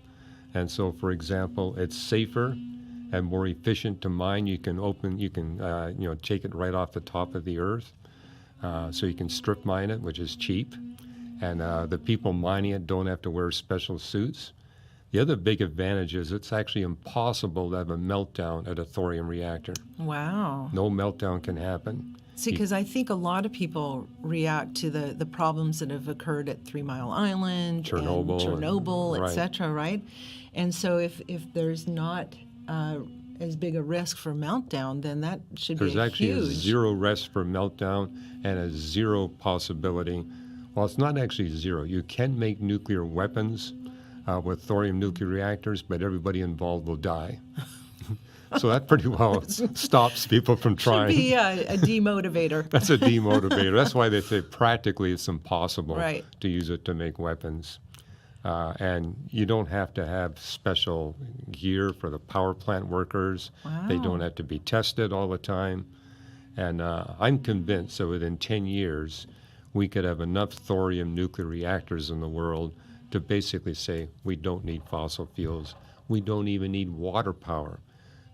And so, for example, it's safer and more efficient to mine. You can take it right off the top of the earth. So you can strip mine it, which is cheap. And the people mining it don't have to wear special suits. The other big advantage is it's actually impossible to have a meltdown at a thorium reactor. Wow. No meltdown can happen. See, because I think a lot of people react to the problems that have occurred at 3 Mile Island, Chernobyl, and Chernobyl, right. et cetera, right? And so if there's not as big a risk for meltdown, then that should There's be actually a huge. zero risk for meltdown and a zero possibility. Well, it's not actually zero. You can make nuclear weapons with thorium nuclear reactors, but everybody involved will die. So that pretty well stops people from Should trying. be a demotivator. That's a demotivator. That's why they say practically it's impossible Right. to use it to make weapons. And you don't have to have special gear for the power plant workers. They Wow. don't have to be tested all the time. And I'm convinced that within 10 years, we could have enough thorium nuclear reactors in the world to basically say we don't need fossil fuels. We don't even need water power.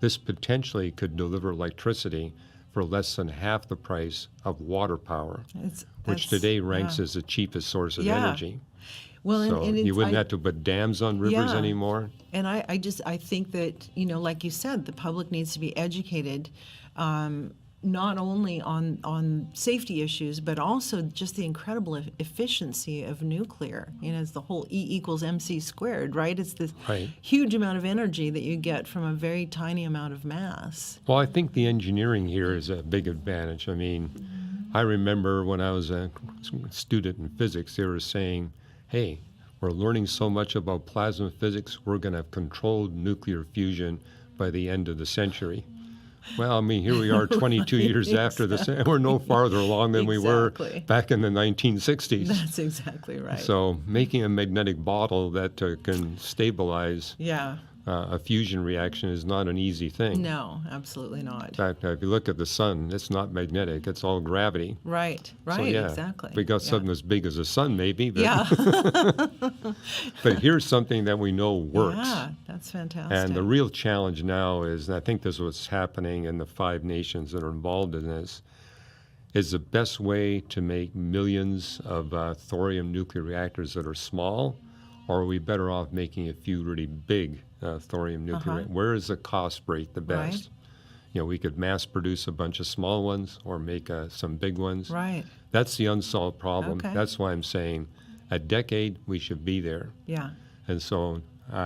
This potentially could deliver electricity for less than half the price of water power, which That's- today ranks yeah. as the cheapest source of Yeah. energy. Well, So and you it's, wouldn't I, have to put dams on rivers Yeah. anymore. And I think that, like you said, the public needs to be educated. not only on safety issues, but also just the incredible efficiency of nuclear. You know, it's the whole E equals MC squared, right? It's this Right. huge amount of energy that you get from a very tiny amount of mass. Well, I think the engineering here is a big advantage. I mean, I remember when I was a student in physics, they were saying, hey, we're learning so much about plasma physics, we're going to have controlled nuclear fusion by the end of the century. Well, I mean, here we are 22 years after this. We're no farther along than we were Exactly. back in the 1960s. That's exactly right. So making a magnetic bottle that can stabilize Yeah. a fusion reaction is not an easy thing. No, absolutely not. In fact, if you look at the sun, it's not magnetic, it's all gravity. Right, right, So, yeah, exactly. we got Yeah. something as big as the sun, maybe, but, Yeah. but here's something that we know works. Yeah, that's fantastic. And the real challenge now is, and I think this is what's happening in the 5 nations that are involved in this, is the best way to make millions of thorium nuclear reactors that are small, or are we better off making a few really big thorium nuclear? Where is the cost break the best? Right. You know, we could mass produce a bunch of small ones or make some big ones. Right, That's the unsolved problem. Okay. That's why I'm saying a decade we should be there. yeah. And so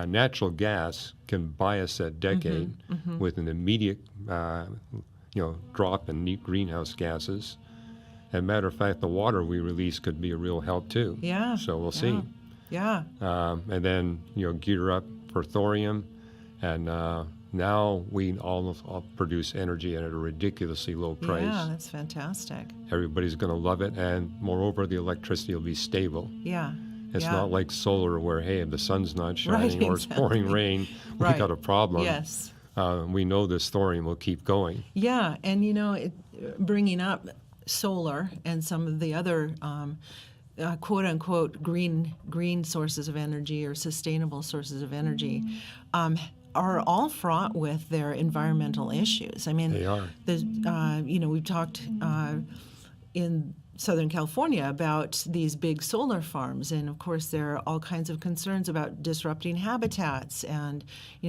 natural gas can buy us that decade with an immediate drop in greenhouse gases. And matter of fact, the water we release could be a real help too. Yeah. So we'll yeah. see. Yeah, And then, gear up for thorium. And now we almost all produce energy at a ridiculously low price. yeah, that's fantastic. Everybody's going to love it. And moreover, the electricity will be stable. Yeah. It's yeah. not like solar where, hey, if the sun's not shining Right, or it's pouring exactly. rain, we Right. got a problem. Yes. We know this thorium will keep going. Yeah, and bringing up solar and some of the other quote unquote green sources of energy or sustainable sources of energy are all fraught with their environmental issues. I mean, They are. We've talked in Southern California about these big solar farms, and of course there are all kinds of concerns about disrupting habitats, and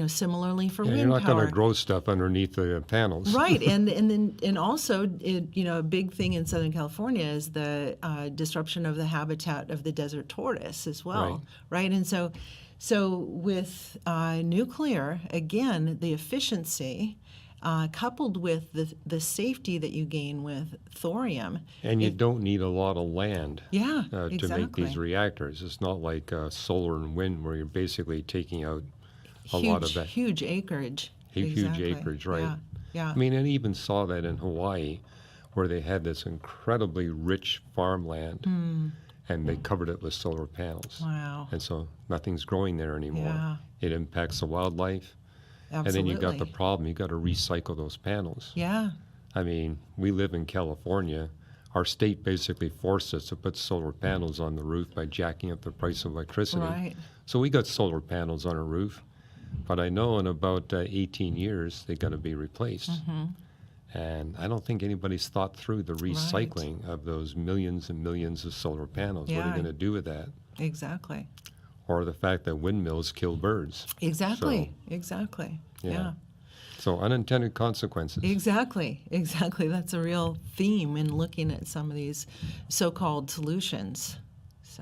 similarly for Yeah, wind you're not power. going to grow stuff underneath the panels. Right, and also a big thing in Southern California is the disruption of the habitat of the desert tortoise as well, right? And so with nuclear, again, the efficiency coupled with the safety that you gain with thorium. And you don't need a lot of land Yeah, to exactly. make these reactors. It's not like solar and wind where you're basically taking out a Huge, lot of that. huge acreage. Huge Exactly. acreage, right. Yeah, yeah. I mean, I even saw that in Hawaii where they had this incredibly rich farmland and they covered it with solar panels. Wow. And so nothing's growing there anymore. Yeah. It impacts the wildlife. Absolutely. And then you got the problem, you got to recycle those panels. Yeah. I mean, we live in California. Our state basically forced us to put solar panels on the roof by jacking up the price of electricity. Right. So we got solar panels on our roof, but I know in about 18 years they got to be replaced. And I don't think anybody's thought through the recycling of those millions and millions of solar panels. What are you Yeah. going to do with that? Exactly. Or the fact that windmills kill birds. Exactly. Exactly. Yeah. Yeah. So unintended consequences. Exactly. That's a real theme in looking at some of these so-called solutions. So,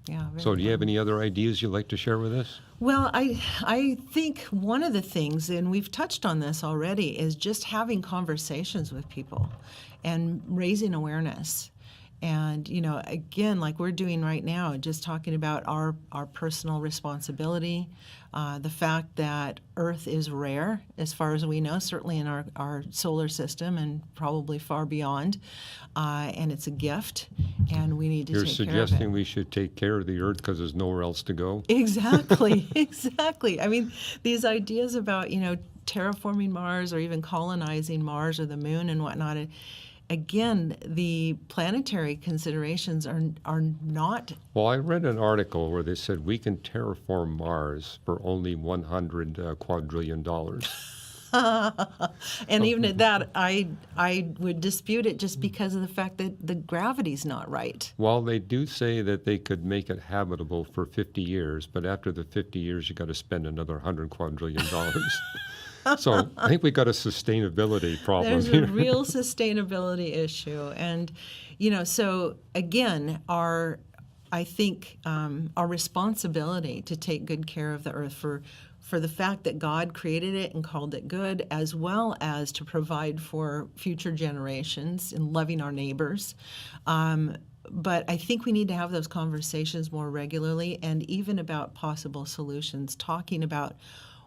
yeah. very So do you have fun. any other ideas you'd like to share with us? Well, I think one of the things, and we've touched on this already, is just having conversations with people and raising awareness. And, again, like we're doing right now, just talking about our personal responsibility, the fact that Earth is rare, as far as we know, certainly in our solar system and probably far beyond. And it's a gift, and we need to You're take care of suggesting it. we should take care of the earth because there's nowhere else to go? Exactly, exactly. I mean, these ideas about, terraforming Mars or even colonizing Mars or the moon and whatnot, again, the planetary considerations are not. Well, I read an article where they said we can terraform Mars for only $100 quadrillion. And even at that, I would dispute it just because of the fact that the gravity's not right. Well, they do say that they could make it habitable for 50 years, but after the 50 years, you got to spend another $100 quadrillion. So I think we got a sustainability problem There's here. a real sustainability issue. And, so again, I think our responsibility to take good care of the earth for the fact that God created it and called it good, as well as to provide for future generations and loving our neighbors. But I think we need to have those conversations more regularly, and even about possible solutions, talking about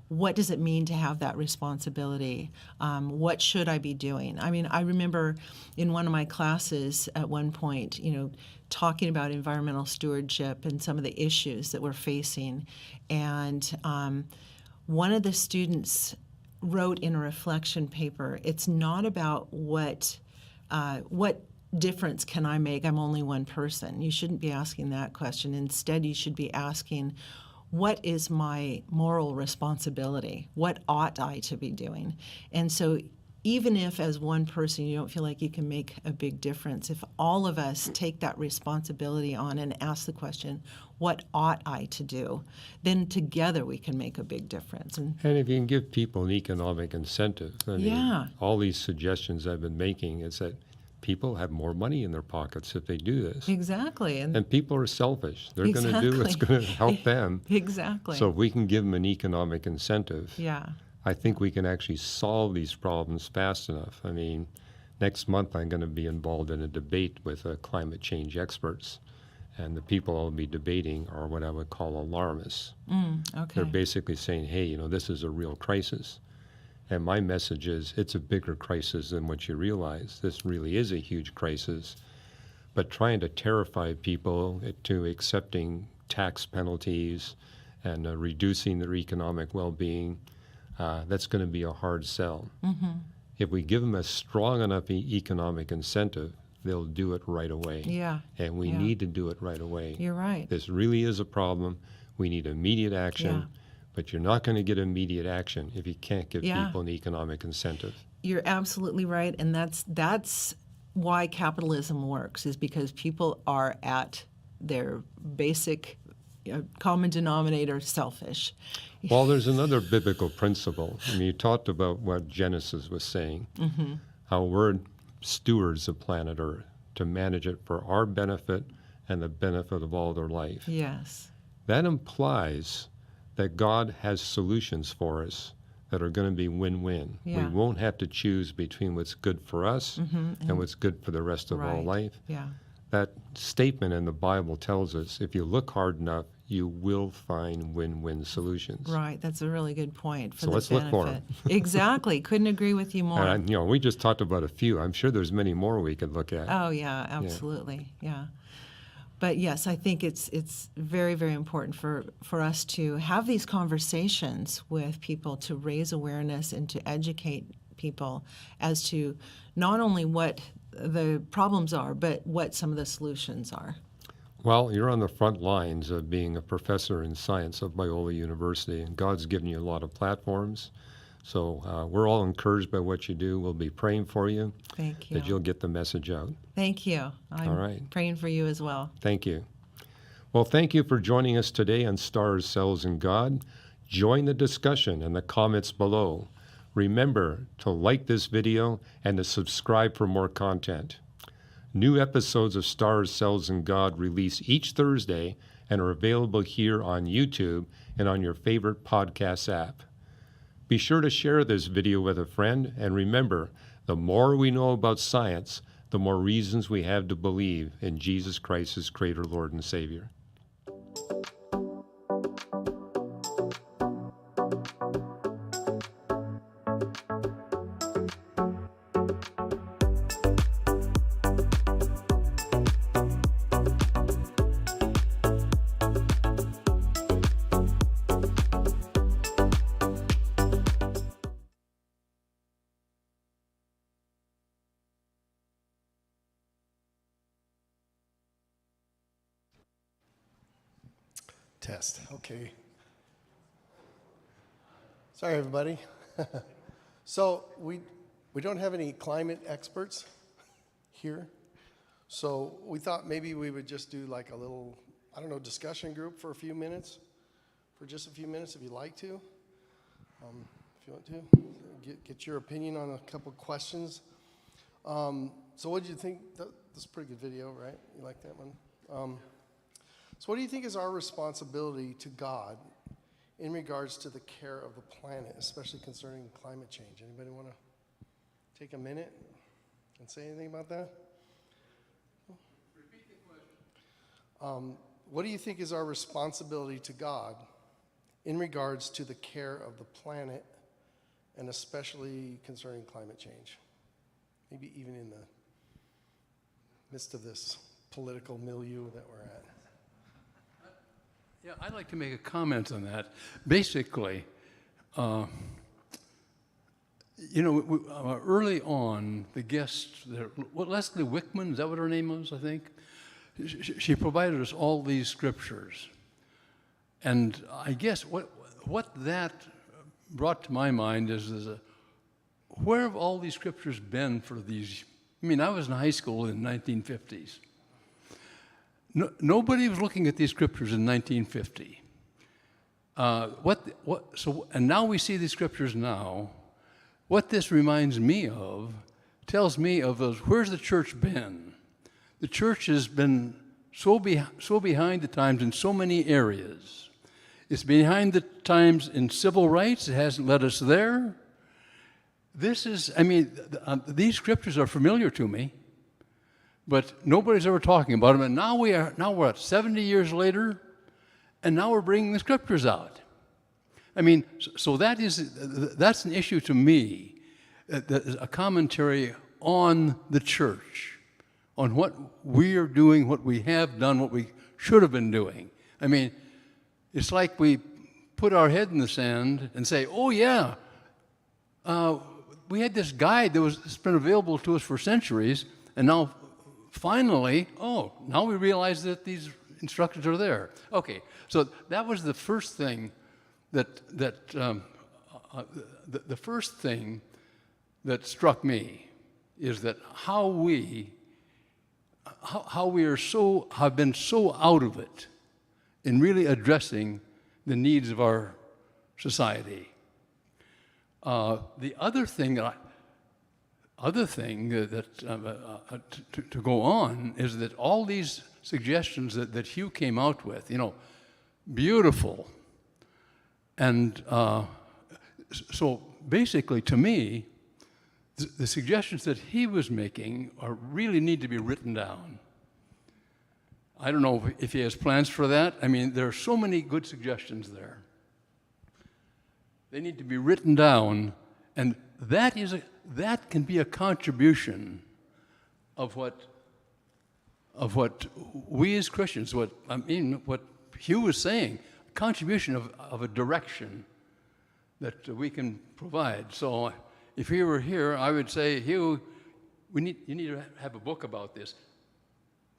what does it mean to have that responsibility? What should I be doing? I mean, I remember in one of my classes at one point, talking about environmental stewardship and some of the issues that we're facing. And one of the students wrote in a reflection paper, it's not about what difference can I make? I'm only one person. You shouldn't be asking that question. Instead, you should be asking, what is my moral responsibility? What ought I to be doing? And so even if as one person you don't feel like you can make a big difference, if all of us take that responsibility on and ask the question, what ought I to do? Then together we can make a big difference. And And if you can give people an economic incentive, I mean, Yeah. all these suggestions I've been making is that people have more money in their pockets if they do this. exactly. And people are selfish. They're going to do what's Exactly. going to help them. Exactly. So if we can give them an economic incentive, yeah. I think we can actually solve these problems fast enough. I mean, next month I'm going to be involved in a debate with climate change experts. And the people I'll be debating are what I would call alarmists. Okay. They're basically saying, hey, this is a real crisis. And my message is, it's a bigger crisis than what you realize. This really is a huge crisis. But trying to terrify people to accepting tax penalties and reducing their economic well-being, that's going to be a hard sell. If we give them a strong enough economic incentive, they'll do it right away. Yeah. And we Yeah. need to do it right away. You're right. This really is a problem. We need immediate action. Yeah. But you're not going to get immediate action if you can't give Yeah. people an economic incentive. You're absolutely right, and that's why capitalism works, is because people are at their basic common denominator selfish. Well, there's another biblical principle. I mean, you talked about what Genesis was saying, how we're stewards of planet Earth to manage it for our benefit and the benefit of all their life. Yes. That implies that God has solutions for us that are going to be win-win. Yeah. We won't have to choose between what's good for us and what's good for the rest of all Right. life. Yeah. That statement in the Bible tells us if you look hard enough, you will find win-win solutions. Right. That's a really good point for So the let's look for benefit. Exactly. Couldn't agree with you more. And we just talked about a few. I'm sure there's many more we could look at. Oh yeah, absolutely. Yeah. But yes, I think it's very, very important for us to have these conversations with people, to raise awareness and to educate people as to not only what the problems are, but what some of the solutions are. Well, you're on the front lines of being a professor in science at Biola University, and God's given you a lot of platforms. So we're all encouraged by what you do. We'll be praying for you Thank you. that you'll get the message out. Thank you. I'm All right. praying for you as well. Thank you. Well, thank you for joining us today on Stars, Cells, and God. Join the discussion in the comments below. Remember to like this video and to subscribe for more content. New episodes of Stars, Cells, and God release each Thursday and are available here on YouTube and on your favorite podcast app. Be sure to share this video with a friend, and remember, the more we know about science, the more reasons we have to believe in Jesus Christ as Creator, Lord, and Savior. Test. Okay. Sorry, everybody. So we don't have any climate experts here. So we thought maybe we would just do like a little, I don't know, discussion group for a few minutes, for just a few minutes if you'd like to. If you want to. get your opinion on a couple questions. So what do you think? That's a pretty good video, right? You like that one? So what do you think is our responsibility to God in regards to the care of the planet, especially concerning climate change? Anybody want to take a minute and say anything about that? Repeat the question. What do you think is our responsibility to God in regards to the care of the planet, and especially concerning climate change? Maybe even in the midst of this political milieu that we're at. Yeah, I'd like to make a comment on that. Basically, early on, the guest, Leslie Wickman, is that what her name was, I think? She provided us all these scriptures. And I guess what that brought to my mind is where have all these scriptures been for these? I mean, I was in high school in the 1950s. Nobody was looking at these scriptures in 1950. And now we see these scriptures now. What this reminds me of, tells me of where's the church been? The church has been so behind the times in so many areas. It's behind the times in civil rights. It hasn't led us there. These scriptures are familiar to me, but nobody's ever talking about them. And now we're at 70 years later, and now we're bringing the scriptures out. I mean, so that's an issue to me, a commentary on the church, on what we are doing, what we have done, what we should have been doing. I mean, it's like we put our head in the sand and say, oh yeah, we had this guide that's been available to us for centuries, and now finally, now we realize that these instructions are there. Okay, so that was the first thing the first thing that struck me is that how we have been so out of it in really addressing the needs of our society. The other thing to go on is that all these suggestions that Hugh came out with, beautiful. And so basically, to me, the suggestions that he was making really need to be written down. I don't know if he has plans for that. I mean, there are so many good suggestions there. They need to be written down, and that can be a contribution of what we as Christians, what Hugh was saying, contribution of a direction that we can provide. So if he were here, I would say, Hugh, you need to have a book about this.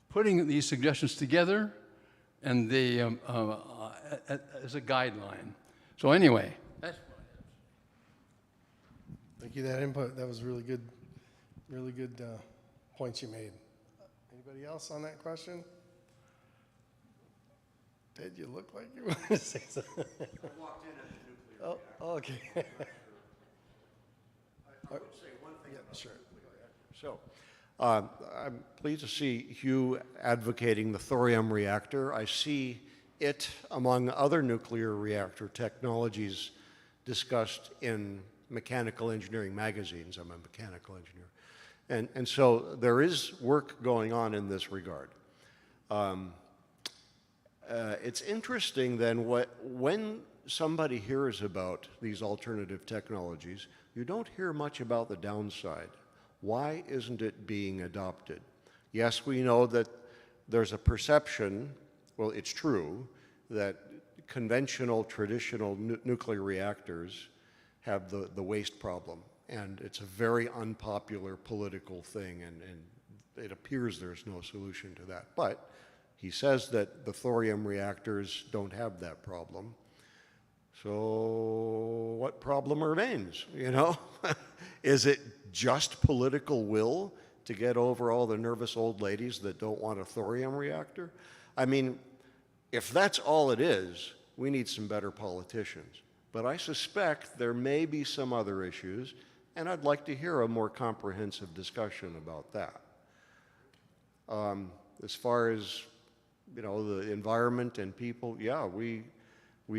Putting these suggestions together and as a guideline. So anyway, that's what I have. Thank you for that input. That was really good points you made. Anybody else on that question? Ted, you look like you want to say something. I walked in at the nuclear reactor. Oh, okay. I would say one thing about sure. the nuclear reactor. So, I'm pleased to see Hugh advocating the thorium reactor. I see it among other nuclear reactor technologies discussed in mechanical engineering magazines. I'm a mechanical engineer. And so there is work going on in this regard. It's interesting then when somebody hears about these alternative technologies, you don't hear much about the downside. Why isn't it being adopted? Yes, we know that there's a perception, well, it's true, that conventional, traditional nuclear reactors have the waste problem. And it's a very unpopular political thing, and it appears there's no solution to that. But he says that the thorium reactors don't have that problem. So what problem remains, Is it just political will to get over all the nervous old ladies that don't want a thorium reactor? I mean, if that's all it is, we need some better politicians. But I suspect there may be some other issues, and I'd like to hear a more comprehensive discussion about that. As far as, you know, the environment and people, yeah, we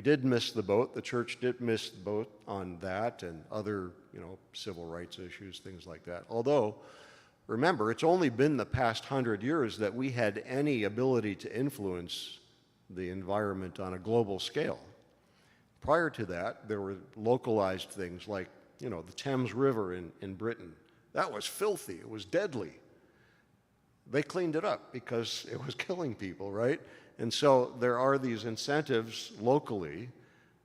did miss the boat. The church did miss the boat on that and other, you know, civil rights issues, things like that. Although, remember, it's only been the past 100 years that we had any ability to influence the environment on a global scale. Prior to that, there were localized things like, you know, the Thames River in Britain. That was filthy. It was deadly. They cleaned it up because it was killing people, right? And so there are these incentives locally.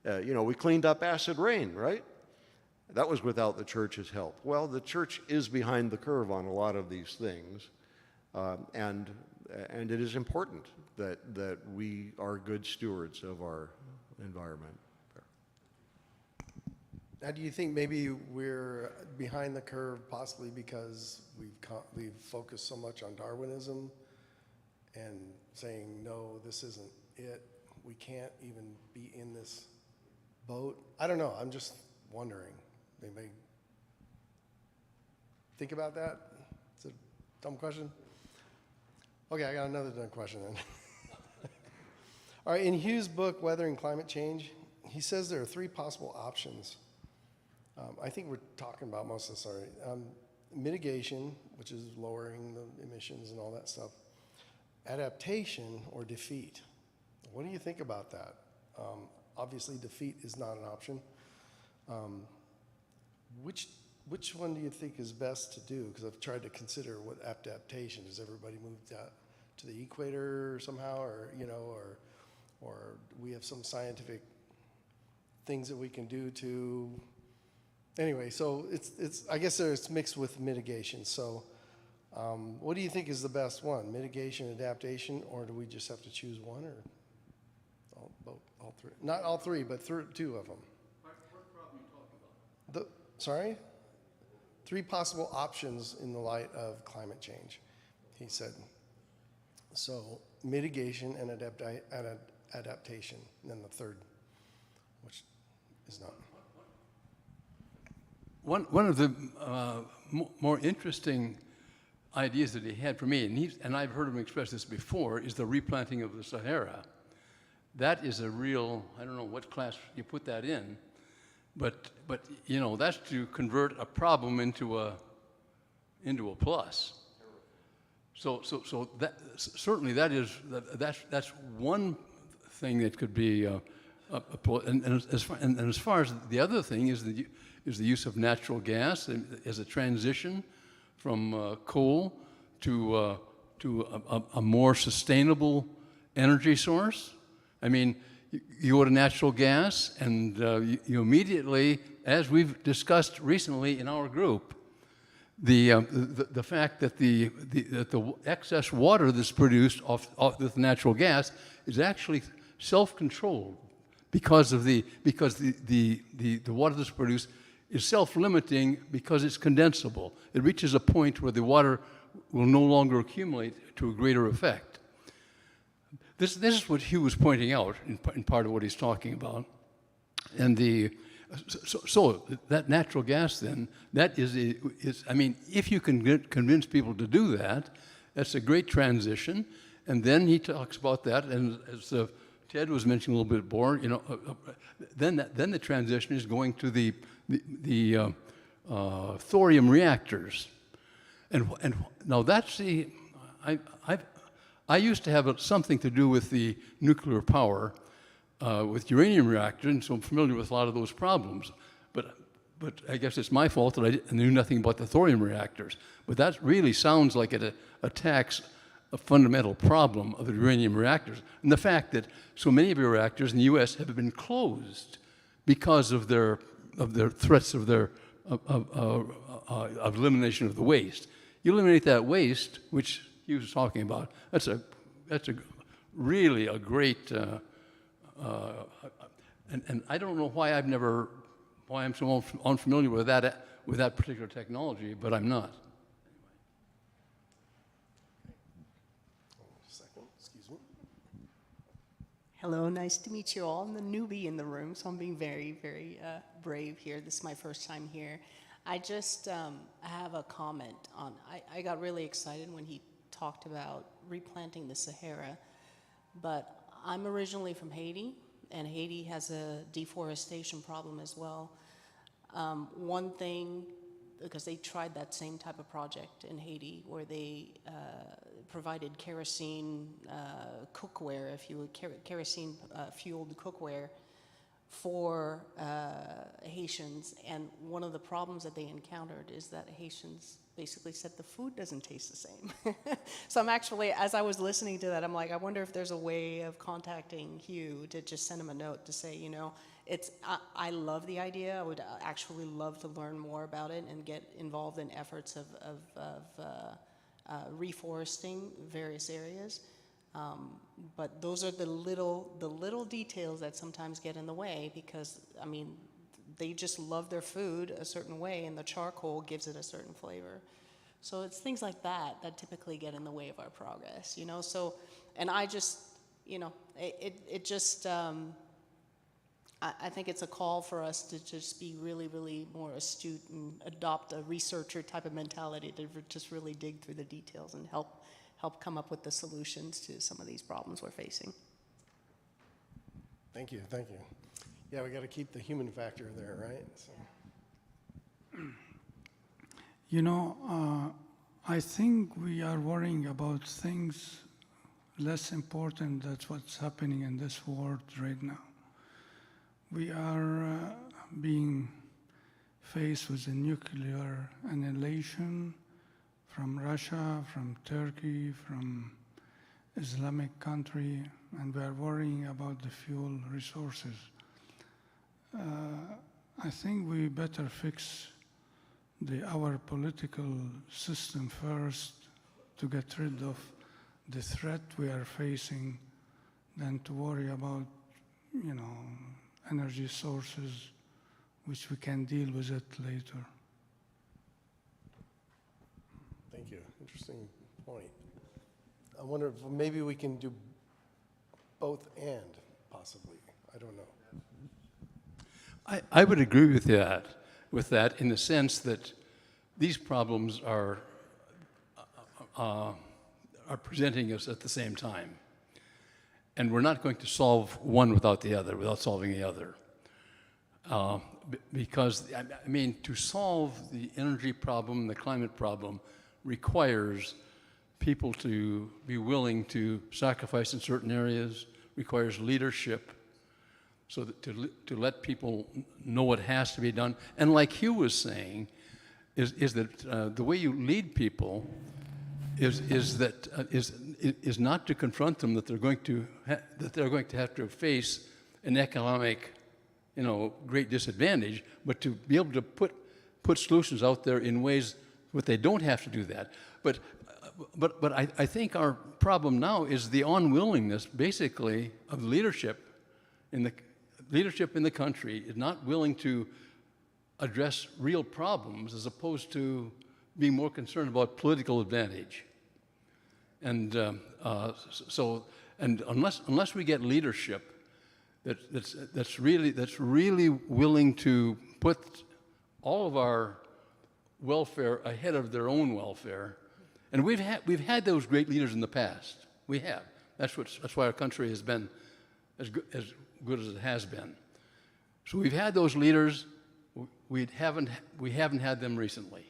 You know, we cleaned up acid rain, right? That was without the church's help. Well, the church is behind the curve on a lot of these things, and it is important that we are good stewards of our environment. Now, do you think maybe we're behind the curve possibly because we've focused so much on Darwinism and saying, no, this isn't it, we can't even be in this boat? I don't know, I'm just wondering. Anybody think about that? It's a dumb question. Okay, I got another dumb question then. All right, in Hughes' book, Weathering Climate Change, he says there are 3 possible options. I think we're talking about most of this already. Mitigation, which is lowering the emissions and all that stuff. Adaptation or defeat. What do you think about that? Obviously, defeat is not an option. Which one do you think is best to do? Because I've tried to consider what adaptation. Does everybody move to the equator somehow, or you know, or we have some scientific things that we can do to. Anyway, so it's I guess it's mixed with mitigation. So, what do you think is the best one? Mitigation, adaptation, or do we just have to choose one, or all 3? Not all 3, but 2 of them. What problem are you talking about? Sorry? 3 possible options in the light of climate change, he said. So mitigation and adaptation, and then the third, which is not. One of the more interesting ideas that he had for me, and I've heard him express this before, is the replanting of the Sahara. That is a real, I don't know what class you put that in, but you know, that's to convert a problem into a plus. So that certainly that's one thing that could be and as far as the other thing is the use of natural gas as a transition from coal to a more sustainable energy source. I mean, you go to natural gas, and you immediately, as we've discussed recently in our group, the fact that the excess water that's produced off with natural gas is actually self-controlled because the water that's produced is self-limiting because it's condensable. It reaches a point where the water will no longer accumulate to a greater effect. This is what Hugh was pointing out in part of what he's talking about. And so that natural gas then, that is I mean, if you can convince people to do that, that's a great transition. And then he talks about that, and as Ted was mentioning a little bit more, you know, then the transition is going to the thorium reactors. And now that's I used to have something to do with the nuclear power with uranium reactors, and so I'm familiar with a lot of those problems. But I guess it's my fault that I knew nothing about the thorium reactors. But that really sounds like it attacks a fundamental problem of the uranium reactors, and the fact that so many of your reactors in the U.S. have been closed because of their threats of elimination of the waste. You eliminate that waste, which he was talking about. That's really a great, and I don't know why I'm so unfamiliar with that particular technology, but I'm not. Hello, nice to meet you all. I'm the newbie in the room, so I'm being very, very brave here. This is my first time here. I just have a comment on, I got really excited when he talked about replanting the Sahara, but I'm originally from Haiti, and Haiti has a deforestation problem as well. One thing, because they tried that same type of project in Haiti where they provided kerosene cookware, if you would, kerosene fueled cookware for Haitians. And one of the problems that they encountered is that Haitians basically said the food doesn't taste the same. So I'm actually, as I was listening to that, I'm like, I wonder if there's a way of contacting Hugh to just send him a note to say, you know, I love the idea. I would actually love to learn more about it and get involved in efforts of reforesting various areas. But those are the little details that sometimes get in the way because, I mean, they just love their food a certain way and the charcoal gives it a certain flavor. So it's things like that that typically get in the way of our progress, you know? So, and I just, you know, it just, I think it's a call for us to just be really, really more astute and adopt a researcher type of mentality to just really dig through the details and help come up with the solutions to some of these problems we're facing. Thank you, thank you. Yeah, we got to keep the human factor there, right? So. You know, I think we are worrying about things less important than what's happening in this world right now. We are being faced with a nuclear annihilation from Russia, from Turkey, from Islamic country, and we are worrying about the fuel resources. I think we better fix our political system first to get rid of the threat we are facing than to worry about, you know, energy sources, which we can deal with it later. Thank you. Interesting point. I wonder if maybe we can do both and possibly. I don't know. I would agree with that in the sense that these problems are presenting us at the same time. And we're not going to solve one without the other, without solving the other. Because, I mean, to solve the energy problem, the climate problem, requires people to be willing to sacrifice in certain areas, requires leadership, so that to let people know what has to be done. And like Hugh was saying, is that the way you lead people is not to confront them that they're going to have to face an economic, you know, great disadvantage, but to be able to put solutions out there in ways where they don't have to do that. But I think our problem now is the unwillingness, basically, of leadership in the country is not willing to address real problems as opposed to being more concerned about political advantage. And and unless we get leadership that's really willing to put all of our welfare ahead of their own welfare, and we've had those great leaders in the past. We have. That's why our country has been as good as it has been. So we've had those leaders. We haven't had them recently.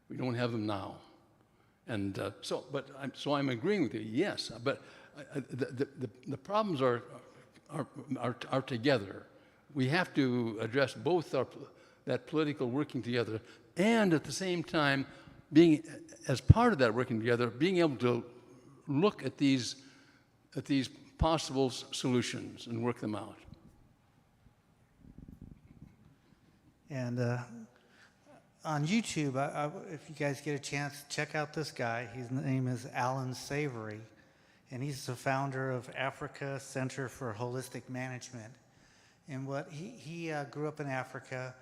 We don't have them now. And so I'm agreeing with you. Yes, but the problems are together. We have to address both that political working together, and at the same time, being as part of that working together, being able to look at these possible solutions and work them out. And on YouTube, if you guys get a chance, check out this guy. His name is Alan Savory, and he's the founder of Africa Center for Holistic Management. And what he grew up in Africa.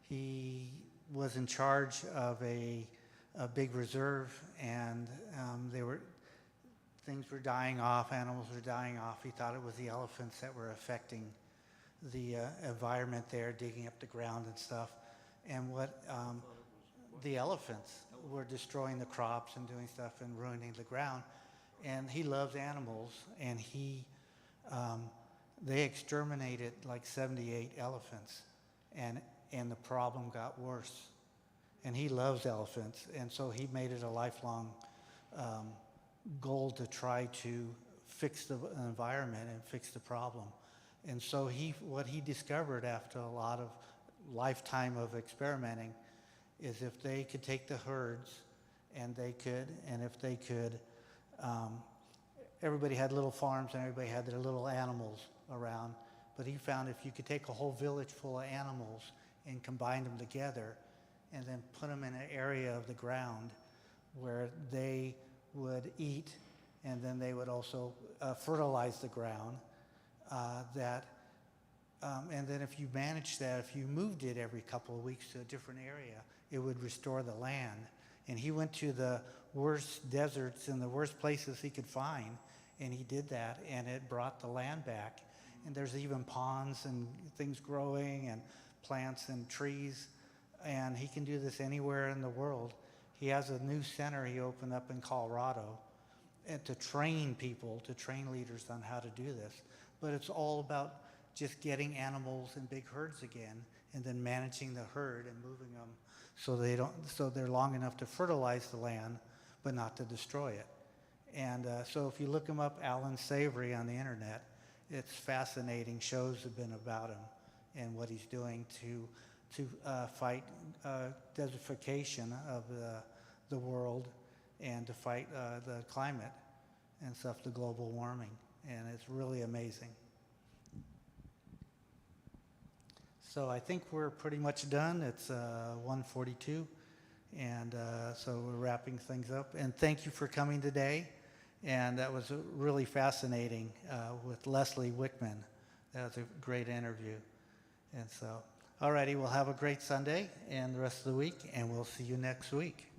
He was in charge of a big reserve, and things were dying off, animals were dying off. He thought it was the elephants that were affecting the environment there, digging up the ground and stuff. And the elephants were destroying the crops and doing stuff and ruining the ground. And he loves animals, and they exterminated like 78 elephants, and the problem got worse. And he loves elephants, and so he made it a lifelong goal to try to fix the environment and fix the problem. And so what he discovered after a lot of lifetime of experimenting is if they could take the herds, and if they could, everybody had little farms and everybody had their little animals around, but he found if you could take a whole village full of animals and combine them together and then put them in an area of the ground where they would eat, and then they would also fertilize the ground, and then if you managed that, if you moved it every couple of weeks to a different area, it would restore the land. And he went to the worst deserts and the worst places he could find, and he did that, and it brought the land back. And there's even ponds and things growing and plants and trees, and he can do this anywhere in the world. He has a new center he opened up in Colorado and to train people, to train leaders on how to do this. But it's all about just getting animals in big herds again, and then managing the herd and moving them so they're long enough to fertilize the land, but not to destroy it. And so if you look him up, Alan Savory, on the internet, it's fascinating. Shows have been about him and what he's doing to fight desertification of the world, and to fight the climate and stuff, the global warming. And it's really amazing. So I think we're pretty much done. It's 1:42, and so we're wrapping things up. And thank you for coming today. And that was really fascinating with Leslie Wickman. That was a great interview. And so, all righty, we'll have a great Sunday and the rest of the week, and we'll see you next week.